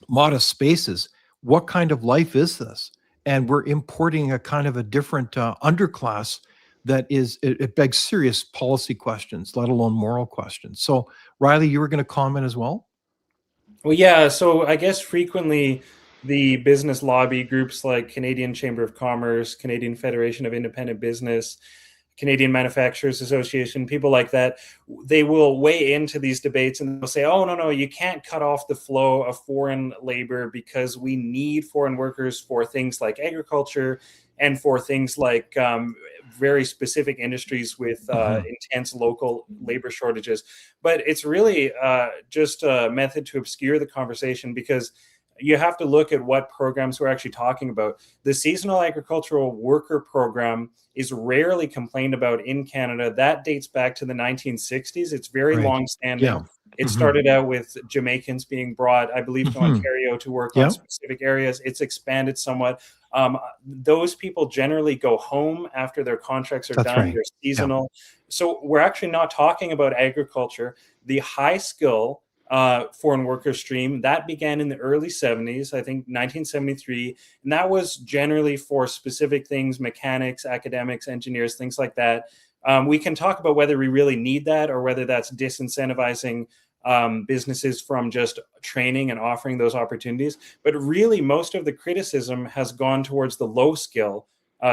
modest spaces. What kind of life is this? And we're importing a kind of a different underclass that it begs serious policy questions, let alone moral questions. So, Riley, you were going to comment as well? Well, yeah. So I guess frequently the business lobby groups like Canadian Chamber of Commerce, Canadian Federation of Independent Business, Canadian Manufacturers Association, people like that, they will weigh into these debates and they'll say, oh, no, no, you can't cut off the flow of foreign labor because we need foreign workers for things like agriculture and for things like very specific industries with Hmm. intense local labor shortages. But it's really just a method to obscure the conversation because you have to look at what programs we're actually talking about. The seasonal agricultural worker program is rarely complained about in Canada. That dates back to the 1960s. It's very Right. long Yeah. standing. It Hmm. started out with Jamaicans being brought, I believe, to Hmm. Ontario to work on Yeah. specific areas. It's expanded somewhat. Those people generally go home after their contracts are That's done. right. They're Yeah. seasonal. So we're actually not talking about agriculture. The high skill foreign worker stream that began in the early 70s, I think 1973, and that was generally for specific things: mechanics, academics, engineers, things like that. We can talk about whether we really need that or whether that's disincentivizing businesses from just training and offering those opportunities. But really, most of the criticism has gone towards the low skill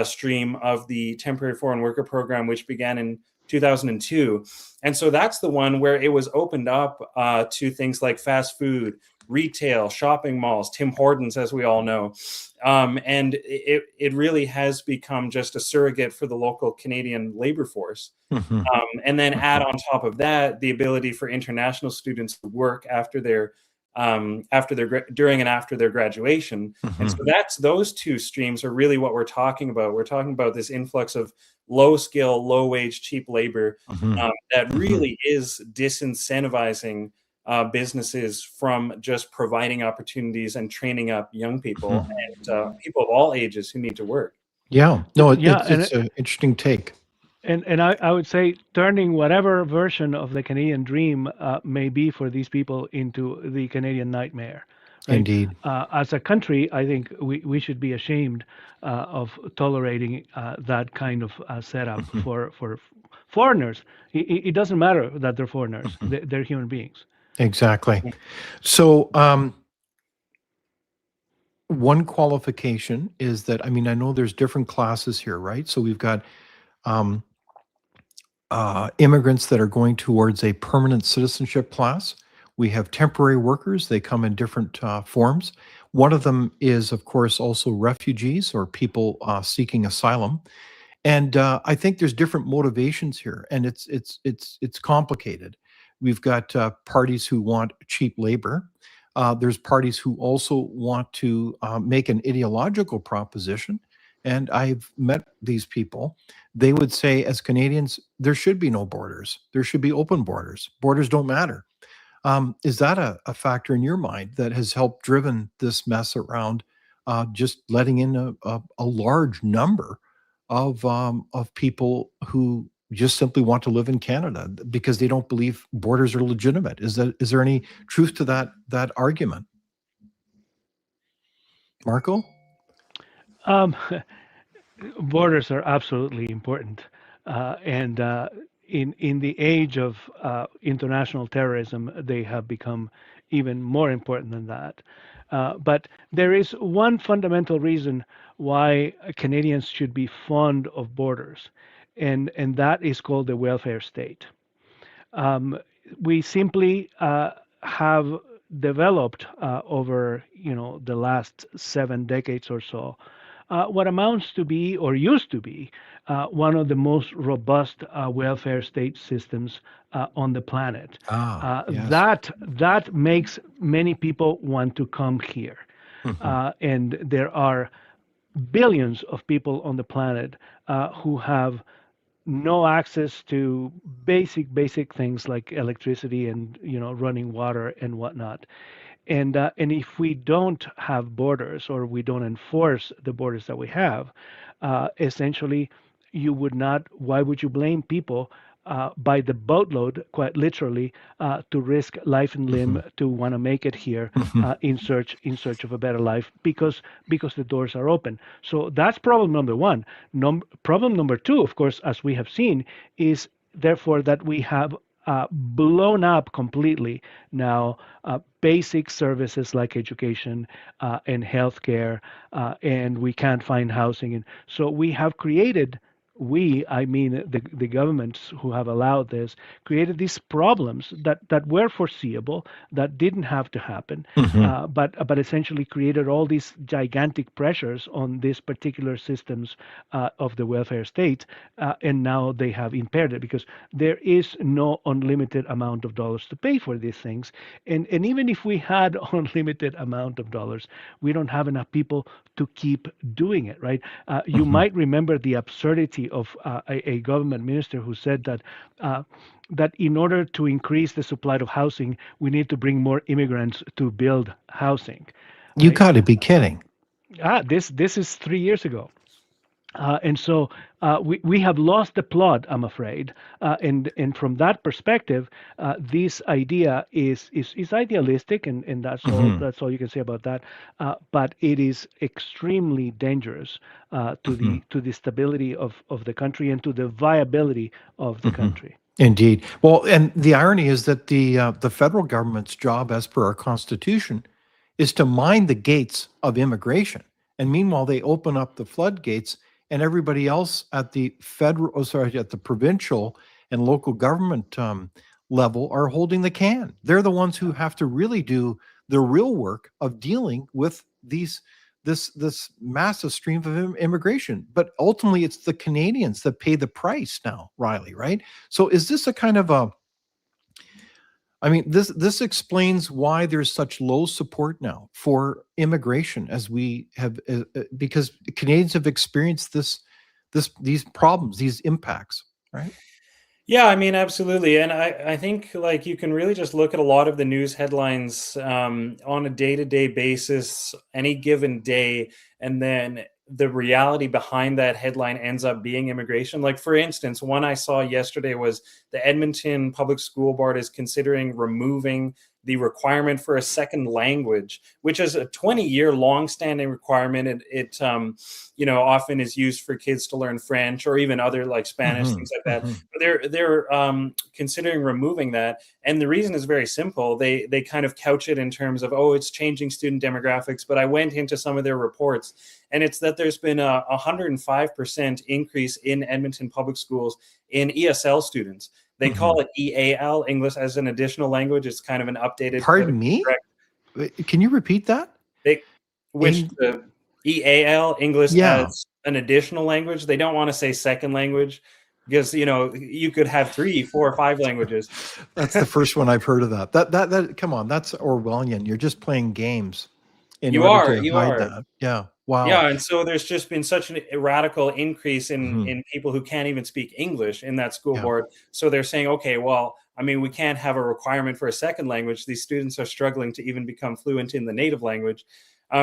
stream of the temporary foreign worker program, which began in 2002. And so that's the one where it was opened up to things like fast food, retail, shopping malls, Tim Hortons, as we all know. And it really has become just a surrogate for the local Canadian labor force. Mm-hmm. And then add on top of that the ability for international students to work after their during and after their graduation. Mm-hmm. And so that's those two streams are really what we're talking about. We're talking about this influx of low skill, low wage, cheap labor that really is disincentivizing businesses from just providing opportunities and training up young people and people of all ages who need to work. Yeah, no, Yeah, it's an interesting take. And I would say turning whatever version of the Canadian dream may be for these people into the Canadian nightmare. Right? Indeed. As a country, I think we should be ashamed of tolerating that kind of setup for foreigners. It doesn't matter that they're foreigners; they're human beings. Exactly. So one qualification is that, I mean, I know there's different classes here, right? So we've got immigrants that are going towards a permanent citizenship class. We have temporary workers. They come in different forms. One of them is, of course, also refugees or people seeking asylum. And I think there's different motivations here, and it's complicated. We've got parties who want cheap labor. There's parties who also want to make an ideological proposition. And I've met these people. They would say, as Canadians, there should be no borders. There should be open borders. Borders don't matter. Is that a factor in your mind that has helped driven this mess around just letting in a large number of people who just simply want to live in Canada because they don't believe borders are legitimate? Is there any truth to that argument, Marco? Borders are absolutely important, and in the age of international terrorism, they have become even more important than that. But there is one fundamental reason why Canadians should be fond of borders, and that is called the welfare state. We simply have developed over the last 7 decades or so what amounts to be or used to be one of the most robust welfare state systems on the planet. Yes. That makes many people want to come here, and there are billions of people on the planet who have no access to basic things like electricity and running water and whatnot. And if we don't have borders or we don't enforce the borders that we have, essentially, you would not. Why would you blame people by the boatload, quite literally, to risk life and limb to want to make it here in search of a better life because the doors are open? So that's problem number one. Problem number two, of course, as we have seen, is therefore that we have blown up completely now basic services like education and healthcare, and we can't find housing. And so we have created, I mean the governments who have allowed this, created these problems that were foreseeable, that didn't have to happen, but essentially created all these gigantic pressures on these particular systems of the welfare state, and now they have impaired it because there is no unlimited amount of dollars to pay for these things, and even if we had unlimited amount of dollars, we don't have enough people to keep doing it, right? You might remember the absurdity of a government minister who said that in order to increase the supply of housing, we need to bring more immigrants to build housing. You Right? got to be kidding. This is 3 years ago. And so we have lost the plot, I'm afraid. And from that perspective, this idea is idealistic, and Hmm. that's all you can say about that. But it is extremely dangerous Hmm. to the stability of the country and to the viability of the Hmm. country. Indeed. Well, and the irony is that the federal government's job, as per our constitution, is to mind the gates of immigration. And meanwhile, they open up the floodgates, and everybody else at the at the provincial and local government level are holding the can. They're the ones who have to really do the real work of dealing with this massive stream of immigration. But ultimately, it's the Canadians that pay the price now, Riley. Right? So, is this a kind of a I mean, this explains why there's such low support now for immigration, as we have, because Canadians have experienced these problems, these impacts, right? Yeah, I mean, absolutely. And I think like you can really just look at a lot of the news headlines on a day-to-day basis, any given day, and then the reality behind that headline ends up being immigration. Like, for instance, one I saw yesterday was the Edmonton Public School Board is considering removing the requirement for a second language, which is a 20-year long-standing requirement. It often is used for kids to learn French or even other like Spanish, Hmm. things like that. Hmm. They're considering removing that, and the reason is very simple. They kind of couch it in terms of, oh, it's changing student demographics. But I went into some of their reports, and it's that there's been a 105% increase in Edmonton public schools in ESL students. They Hmm. call it EAL, English as an additional language. It's kind of an updated Pardon politically me? correct. Can you repeat that? They which In the EAL, English Yeah, as an additional language. They don't want to say second language because you could have 3, 4, or 5 languages. that's the first one I've heard of that. That come on, that's Orwellian. You're just playing games in You order are, to you hide are. that. Yeah. Wow. Yeah, and so there's just been such a radical increase in Hmm. in people who can't even speak English in that school Yeah. board. So they're saying, okay, well, I mean, we can't have a requirement for a second language. These students are struggling to even become fluent in the native language.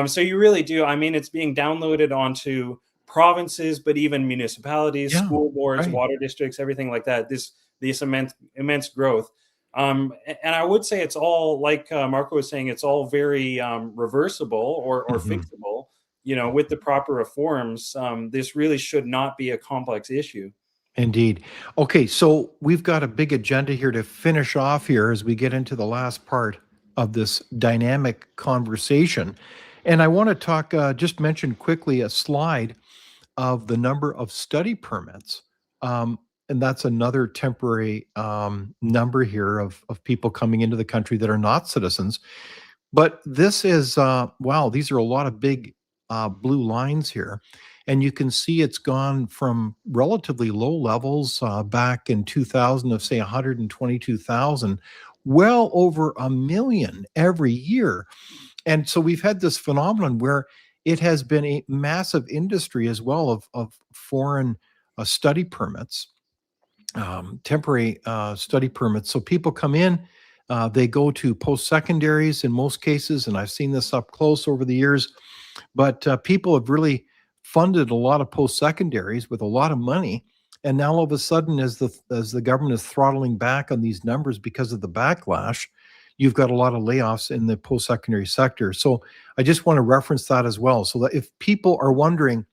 So you really do. I mean, it's being downloaded onto provinces, but even municipalities, Yeah. school boards, Right. water districts, everything like that. This immense growth. And I would say it's all like Marco was saying, it's all very reversible or Hmm. fixable. With the proper reforms, this really should not be a complex issue. Indeed. Okay, so we've got a big agenda here to finish off here as we get into the last part of this dynamic conversation. And I want to just mention quickly a slide of the number of study permits. And that's another temporary number here of people coming into the country that are not citizens. But this is, wow, these are a lot of big blue lines here. And you can see it's gone from relatively low levels back in 2000 of, say, 122,000, well over a million every year. And so we've had this phenomenon where it has been a massive industry as well of foreign study permits, temporary study permits. So people come in, they go to post secondaries in most cases, and I've seen this up close over the years. But people have really funded a lot of post secondaries with a lot of money, and now all of a sudden, as the government is throttling back on these numbers because of the backlash, you've got a lot of layoffs in the post secondary sector. So I just want to reference that as well, so that if people are wondering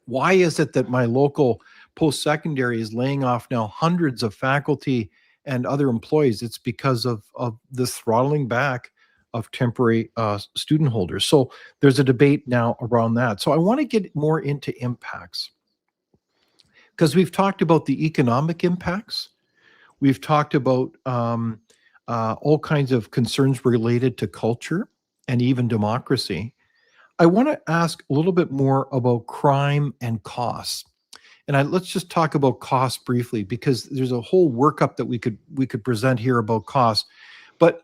why is it that my local post secondary is laying off now hundreds of faculty and other employees? It's because of this throttling back of temporary student holders. So there's a debate now around that. So I want to get more into impacts because we've talked about the economic impacts. We've talked about all kinds of concerns related to culture and even democracy. I want to ask a little bit more about crime and costs. And let's just talk about cost briefly because there's a whole workup that we could present here about cost. But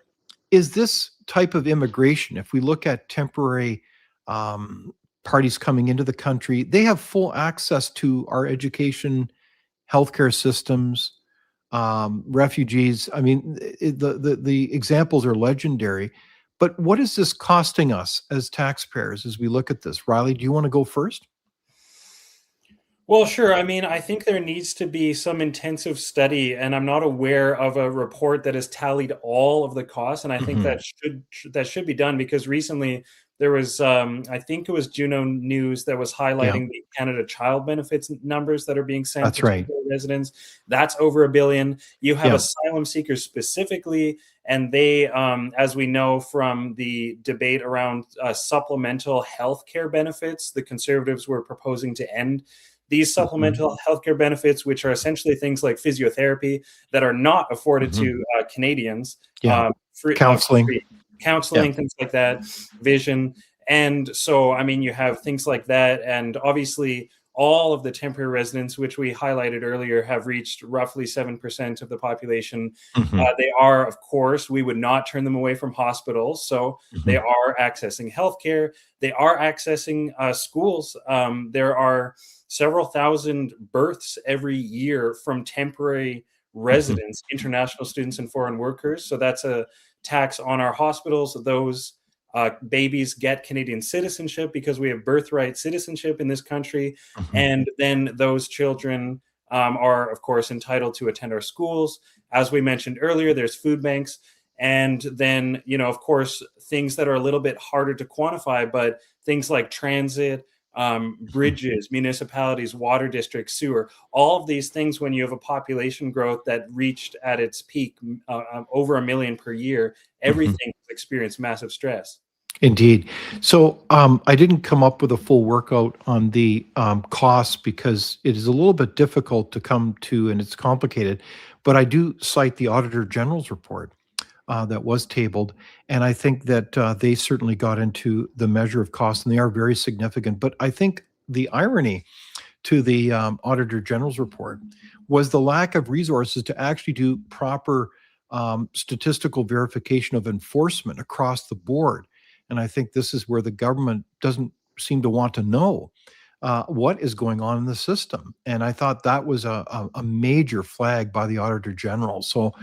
is this type of immigration, if we look at temporary um, parties coming into the country, they have full access to our education, healthcare systems, refugees. I mean, the examples are legendary. But what is this costing us as taxpayers as we look at this? Riley, do you want to go first? Well, sure. I mean, I think there needs to be some intensive study, and I'm not aware of a report that has tallied all of the costs. And I think Hmm. that should be done, because recently there was, I think it was Juno News that was Yeah, highlighting the Canada Child Benefits numbers that are being sent that's to right. temporary residents. That's over $1 billion. You have Yeah. asylum seekers specifically, and they, as we know from the debate around supplemental health care benefits, the Conservatives were proposing to end these Hmm. supplemental healthcare benefits, which are essentially things like physiotherapy that are not afforded Hmm. to Canadians, Yeah. free, Counseling. free Yeah. counseling, things like that, vision. And so, I mean, you have things like that. And obviously, all of the temporary residents, which we highlighted earlier, have reached roughly 7% of the population. Hmm. They are, of course, we would not turn them away from hospitals. So they Hmm. are accessing healthcare. They are accessing schools. There are several thousand births every year from temporary Hmm. residents, international students, and foreign workers. So that's a tax on our hospitals. Those babies get Canadian citizenship because we have birthright citizenship in this country. Hmm. And then those children are, of course, entitled to attend our schools. As we mentioned earlier, there's food banks. And then, of course, things that are a little bit harder to quantify, but things like transit, bridges, municipalities, water districts, sewer, all of these things, when you have a population growth that reached at its peak over 1 million per year, Hmm. everything has experienced massive stress. Indeed. So I didn't come up with a full workout on the costs because it is a little bit difficult to come to and it's complicated. But I do cite the Auditor General's report that was tabled. And I think that they certainly got into the measure of cost and they are very significant. But I think the irony to the Auditor General's report was the lack of resources to actually do proper statistical verification of enforcement across the board. And I think this is where the government doesn't seem to want to know what is going on in the system. And I thought that was a major flag by the Auditor General. So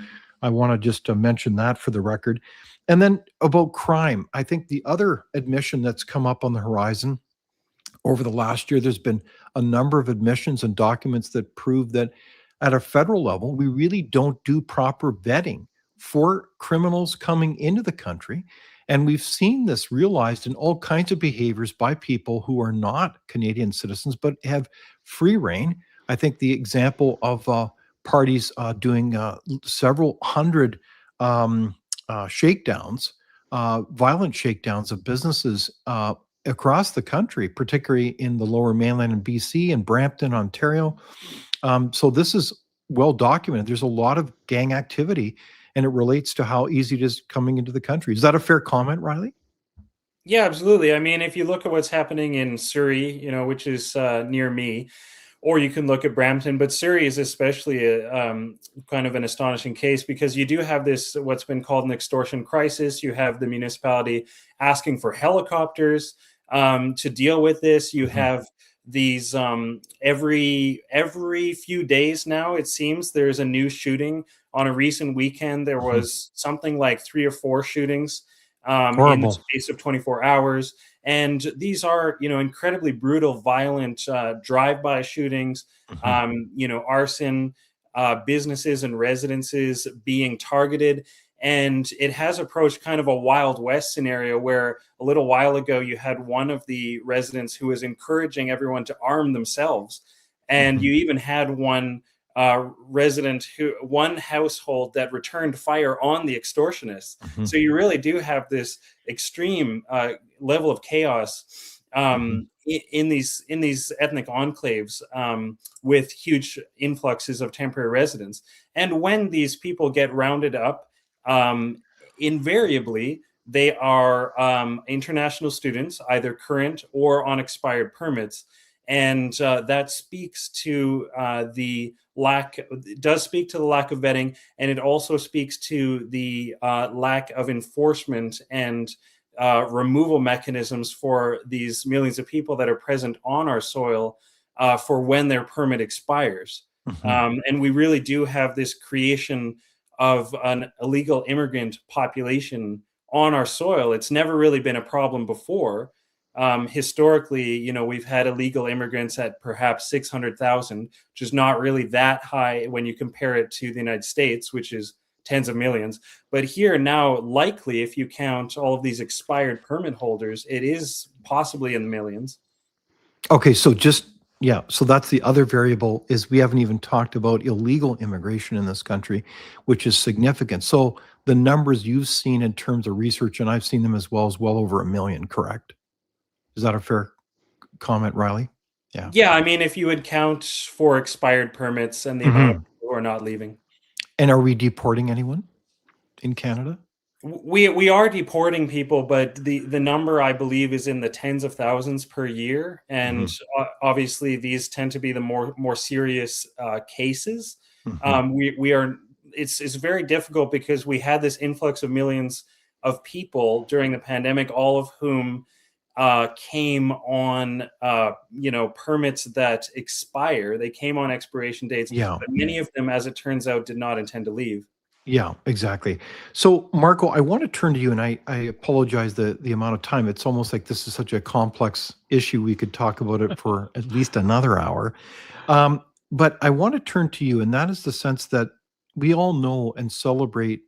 I want to just mention that for the record. And then about crime, I think the other admission that's come up on the horizon over the last year, there's been a number of admissions and documents that prove that at a federal level, we really don't do proper vetting for criminals coming into the country. And we've seen this realized in all kinds of behaviors by people who are not Canadian citizens but have free reign. I think the example of parties doing several hundred shakedowns, violent shakedowns of businesses across the country, particularly in the lower mainland in BC and Brampton, Ontario. So this is well documented. There's a lot of gang activity, and it relates to how easy it is coming into the country. Is that a fair comment, Riley? Yeah, absolutely. I mean, if you look at what's happening in Surrey, which is near me, or you can look at Brampton, but Surrey is especially kind of an astonishing case, because you do have this, what's been called an extortion crisis. You have the municipality asking for helicopters to deal with this. You Mhm. have these every few days now, it seems there's a new shooting. On a recent weekend, there Mhm. was something like 3 or 4 shootings in the Horrible. space of 24 hours. And these are, incredibly brutal, violent drive-by shootings, Mhm. arson, businesses and residences being targeted. And it has approached kind of a Wild West scenario, where a little while ago you had one of the residents who was encouraging everyone to arm themselves. And Mhm. you even had one household that returned fire on the extortionists. Mhm. So you really do have this extreme level of chaos Mhm. in these ethnic enclaves, with huge influxes of temporary residents. And when these people get rounded up, um, invariably they are international students, either current or on expired permits. And that speaks to the lack does speak to the lack of vetting, and it also speaks to the lack of enforcement and removal mechanisms for these millions of people that are present on our soil for when their permit expires. Mhm. And we really do have this creation of an illegal immigrant population on our soil. It's never really been a problem before. Historically, we've had illegal immigrants at perhaps 600,000, which is not really that high when you compare it to the United States, which is tens of millions. But here now, likely, if you count all of these expired permit holders, it is possibly in the millions. Okay, so so that's the other variable is we haven't even talked about illegal immigration in this country, which is significant. So the numbers you've seen in terms of research, and I've seen them as well, is well over 1 million, correct? Is that a fair comment, Riley? Yeah. Yeah, I mean, if you would count for expired permits and the amount of people who are not leaving. And are we deporting anyone in Canada? We are deporting people, but the number I believe is in the tens of thousands per year, and obviously these tend to be the more serious cases. We are it's very difficult because we had this influx of millions of people during the pandemic, all of whom came on permits that expire. They came on expiration dates, Yeah. but many of them, as it turns out, did not intend to leave. Yeah, exactly. So, Marco, I want to turn to you, and I apologize the amount of time. It's almost like this is such a complex issue. We could talk about it for at least another hour. But I want to turn to you, and that is the sense that we all know and celebrate,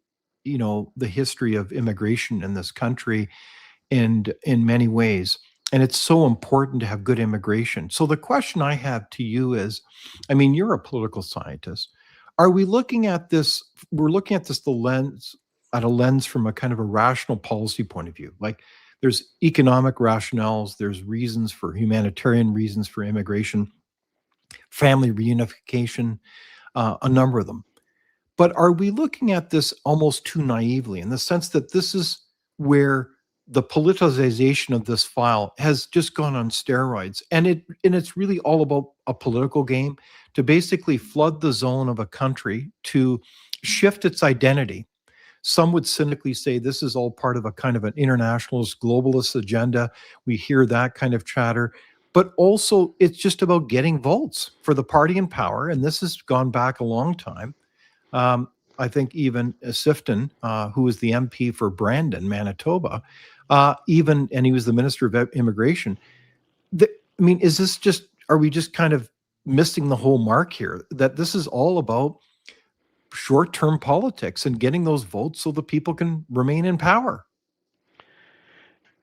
the history of immigration in this country, and in many ways. And it's so important to have good immigration. So the question I have to you is, I mean, you're a political scientist. Are we looking at this? We're looking at this at a lens from a kind of a rational policy point of view. Like there's economic rationales, there's reasons for humanitarian reasons for immigration, family reunification, a number of them. But are we looking at this almost too naively in the sense that this is where the politicization of this file has just gone on steroids, and it's really all about a political game to basically flood the zone of a country to shift its identity. Some would cynically say this is all part of a kind of an internationalist globalist agenda. We hear that kind of chatter, but also it's just about getting votes for the party in power, and this has gone back a long time. I think even Sifton, who was the MP for Brandon, Manitoba, and he was the Minister of Immigration. I mean, are we just kind of missing the whole mark here? That this is all about short-term politics and getting those votes so the people can remain in power.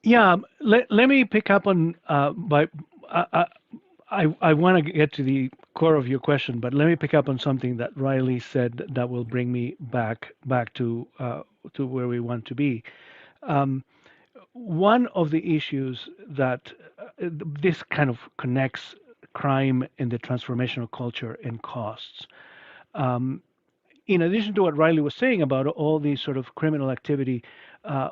Yeah, let me pick up on I want to get to the core of your question, but let me pick up on something that Riley said that will bring me back to where we want to be. One of the issues that this kind of connects crime and the transformational culture and costs. In addition to what Riley was saying about all these sort of criminal activity,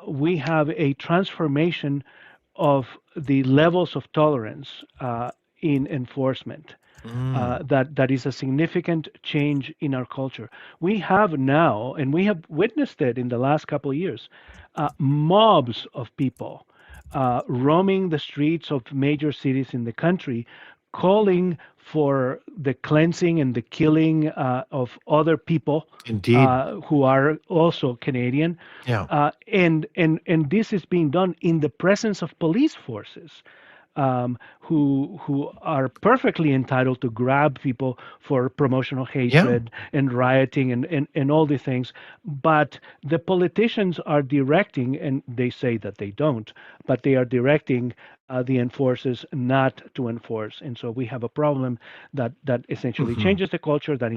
we have a transformation of the levels of tolerance in enforcement. That is a significant change in our culture. We have now, and we have witnessed it in the last couple of years, mobs of people roaming the streets of major cities in the country, calling for the cleansing and the killing of other people Indeed. Who are also Canadian. Yeah. And this is being done in the presence of police forces. Who are perfectly entitled to grab people for promotional hatred and rioting and all these things. But the politicians are directing, and they say that they don't, but they are directing the enforcers not to enforce. And so we have a problem that essentially changes the culture, that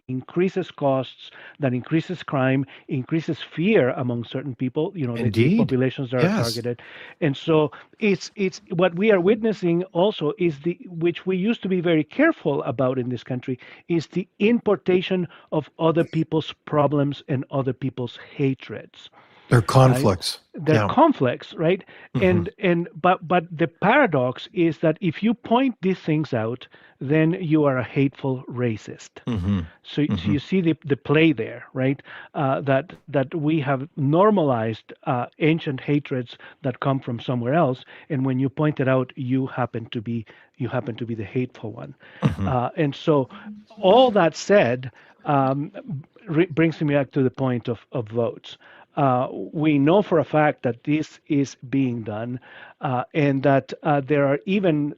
increases costs, that increases crime, increases fear among certain people, the populations that are targeted. And so it's what we are witnessing also is which we used to be very careful about in this country, is the importation of other people's problems and other people's hatreds. They're conflicts. Right? They're conflicts, right? But the paradox is that if you point these things out, then you are a hateful racist. So you see the play there, right? That we have normalized ancient hatreds that come from somewhere else, and when you point it out, you happen to be the hateful one. And so, all that said, brings me back to the point of votes. we know for a fact that this is being done, and that there are even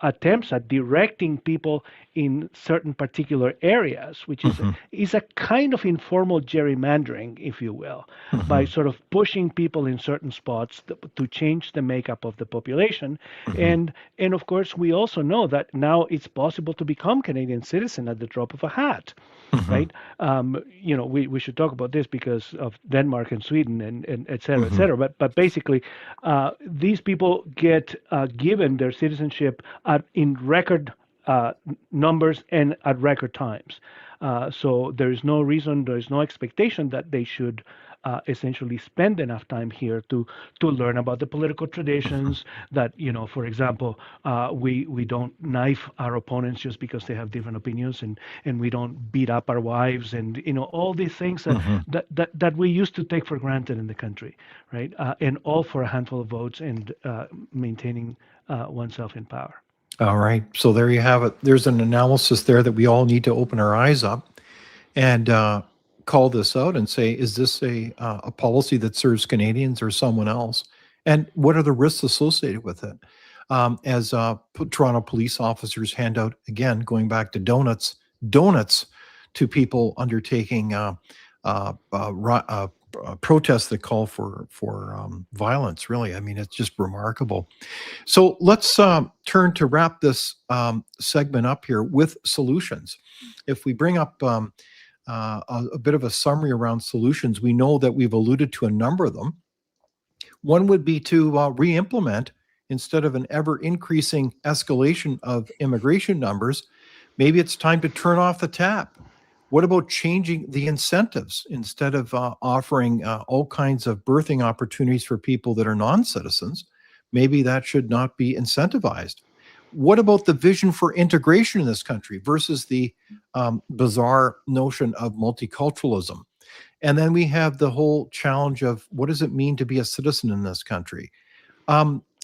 attempts at directing people in certain particular areas, which is a kind of informal gerrymandering, if you will, by sort of pushing people in certain spots to change the makeup of the population. And of course, we also know that now it's possible to become Canadian citizen at the drop of a hat. Right? We should talk about this because of Denmark and Sweden and et cetera, et cetera. But basically, these people get given their citizenship in record numbers and at record times. So there is no reason, there is no expectation that they should essentially spend enough time here to learn about the political traditions. That, for example, we don't knife our opponents just because they have different opinions, and we don't beat up our wives, and all these things that we used to take for granted in the country, right? And all for a handful of votes and maintaining oneself in power. All right. So there you have it. There's an analysis there that we all need to open our eyes up and call this out and say, is this a policy that serves Canadians or someone else? And what are the risks associated with it? As Toronto police officers hand out, again, going back to donuts to people undertaking protests that call for violence. Really, I mean, it's just remarkable. So let's turn to wrap this segment up here with solutions. If we bring up a bit of a summary around solutions, we know that we've alluded to a number of them. One would be to re-implement, instead of an ever-increasing escalation of immigration numbers, maybe it's time to turn off the tap. What about changing the incentives? Instead of offering all kinds of birthing opportunities for people that are non-citizens, maybe that should not be incentivized. What about the vision for integration in this country versus the bizarre notion of multiculturalism? And then we have the whole challenge of what does it mean to be a citizen in this country?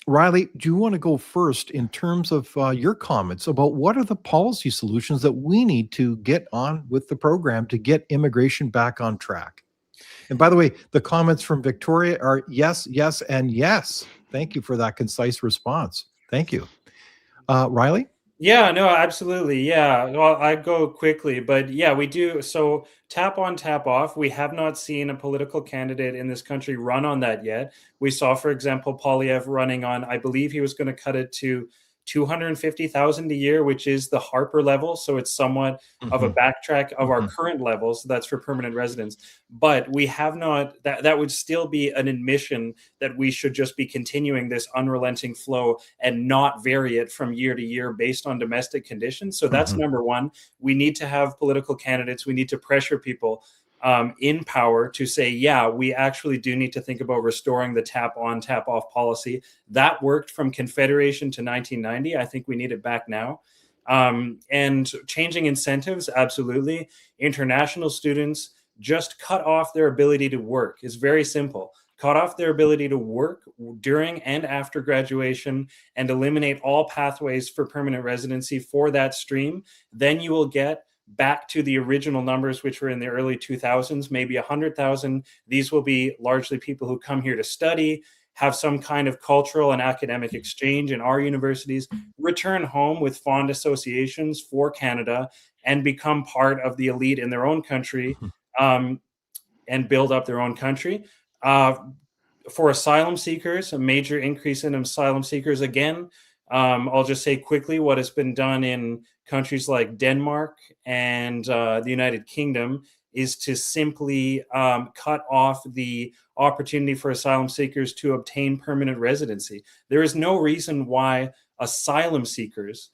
Riley, do you want to go first in terms of your comments about what are the policy solutions that we need to get on with the program to get immigration back on track? And by the way, the comments from Victoria are yes, yes, and yes. Thank you for that concise response. Thank you. Riley? Yeah, no, absolutely. Yeah. Well, I go quickly, but yeah, we do. So tap on, tap off. We have not seen a political candidate in this country run on that yet. We saw, for example, Poilievre running on, I believe he was going to cut it to 250,000 a year, which is the Harper level. So it's somewhat of a backtrack of our current levels. That's for permanent residents. But we have not, that would still be an admission that we should just be continuing this unrelenting flow and not vary it from year to year based on domestic conditions. So that's number one. We need to have political candidates. We need to pressure people in power to say, yeah, we actually do need to think about restoring the tap on, tap off policy. That worked from Confederation to 1990. I think we need it back now. And changing incentives, absolutely. International students, just cut off their ability to work. It's very simple. Cut off their ability to work during and after graduation and eliminate all pathways for permanent residency for that stream. Then you will get back to the original numbers, which were in the early 2000s, maybe 100,000. These will be largely people who come here to study, have some kind of cultural and academic exchange in our universities, return home with fond associations for Canada, and become part of the elite in their own country and build up their own country. For asylum seekers, a major increase in asylum seekers. Again, I'll just say quickly what has been done in countries like Denmark and the United Kingdom is to simply cut off the opportunity for asylum seekers to obtain permanent residency. There is no reason why asylum seekers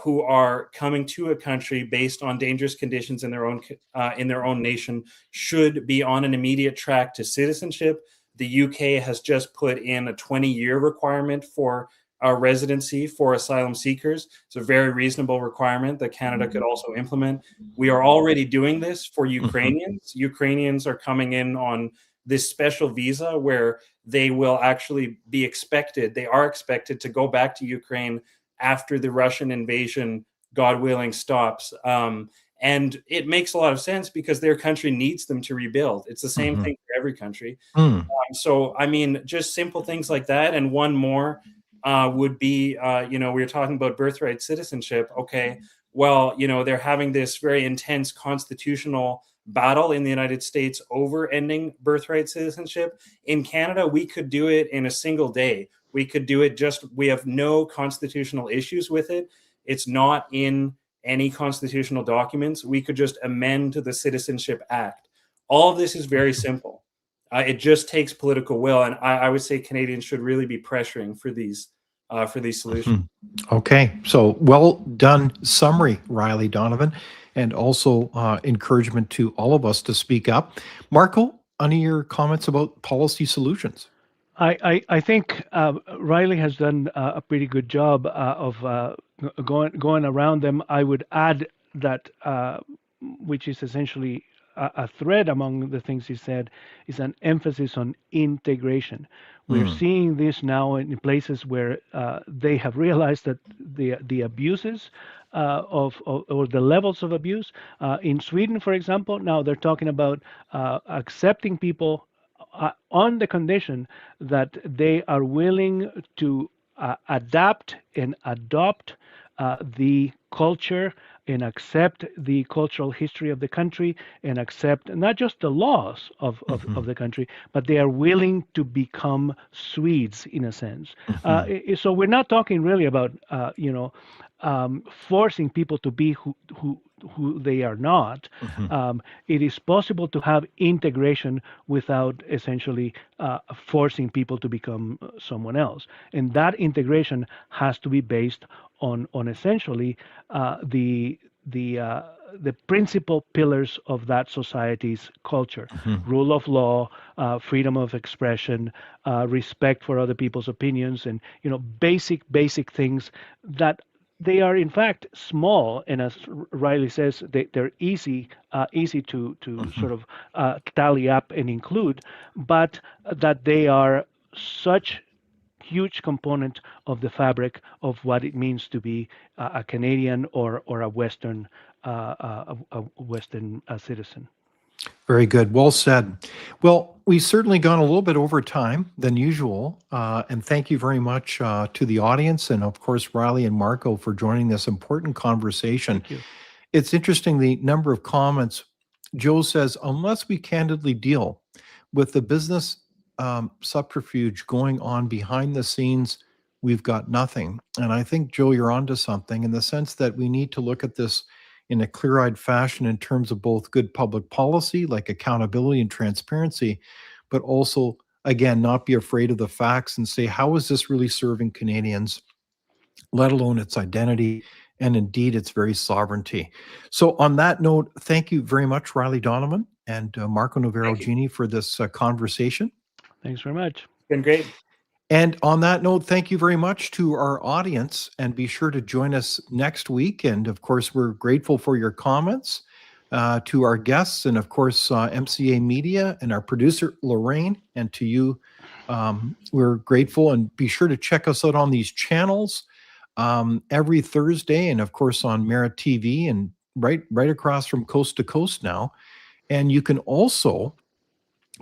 who are coming to a country based on dangerous conditions in their own nation should be on an immediate track to citizenship. The UK has just put in a 20-year requirement for residency for asylum seekers. It's a very reasonable requirement that Canada could also implement. We are already doing this for Ukrainians. Ukrainians are coming in on this special visa where they will actually be expected, they are expected to go back to Ukraine after the Russian invasion, God willing, stops. And it makes a lot of sense because their country needs them to rebuild. It's the same Mhm. thing for every country. Mm. So, I mean, just simple things like that. And one more would be, we were talking about birthright citizenship. Okay, well, they're having this very intense constitutional battle in the United States over ending birthright citizenship. In Canada, we could do it in a single day. We could do it we have no constitutional issues with it. It's not in any constitutional documents. We could just amend to the Citizenship Act. All of this is very simple. It just takes political will, and I would say Canadians should really be pressuring for these solutions. Okay, so well done summary, Riley Donovan, and also encouragement to all of us to speak up. Marco, any of your comments about policy solutions? I think Riley has done a pretty good job of going around them. I would add that, which is essentially a thread among the things he said, is an emphasis on integration. We're seeing this now in places where they have realized that the abuses or the levels of abuse in Sweden, for example, now they're talking about accepting people on the condition that they are willing to adapt and adopt the culture and accept the cultural history of the country and accept not just the laws of the country, but they are willing to become Swedes in a sense. So we're not talking really about forcing people to be who they are not. It is possible to have integration without essentially forcing people to become someone else, and that integration has to be based on essentially the principal pillars of that society's culture: rule of law, freedom of expression, respect for other people's opinions, and basic things that they are in fact small, and as Riley says, they're easy to sort of tally up and include, but that they are such huge component of the fabric of what it means to be a Canadian or a Western citizen. Very good. Well said. Well, we've certainly gone a little bit over time than usual. And thank you very much to the audience and, of course, Riley and Marco for joining this important conversation. Thank you. It's interesting the number of comments. Joe says, unless we candidly deal with the business subterfuge going on behind the scenes, we've got nothing. And I think, Joe, you're onto something in the sense that we need to look at this in a clear-eyed fashion in terms of both good public policy, like accountability and transparency, but also, again, not be afraid of the facts and say, how is this really serving Canadians, let alone its identity and indeed its very sovereignty. So on that note, thank you very much, Riley Donovan and Marco Navarro-Genie for this conversation. Thanks very much. Been great. And on that note, thank you very much to our audience, and be sure to join us next week. And of course, we're grateful for your comments to our guests, and of course, MCA Media and our producer, Lorraine, and to you. We're grateful, and be sure to check us out on these channels every Thursday, and of course on Merit TV, and right across from coast to coast now. And you can also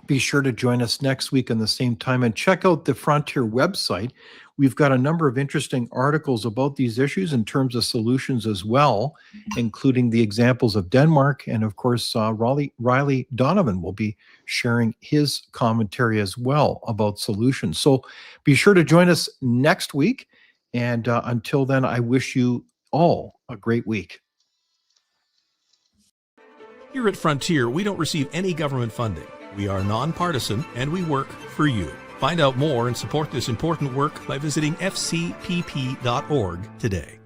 be sure to join us next week on the same time and check out the Frontier website. We've got a number of interesting articles about these issues in terms of solutions as well, including the examples of Denmark. And of course, Riley Donovan will be sharing his commentary as well about solutions. So be sure to join us next week. And until then, I wish you all a great week. Here at Frontier, we don't receive any government funding. We are nonpartisan, and we work for you. Find out more and support this important work by visiting fcpp.org today.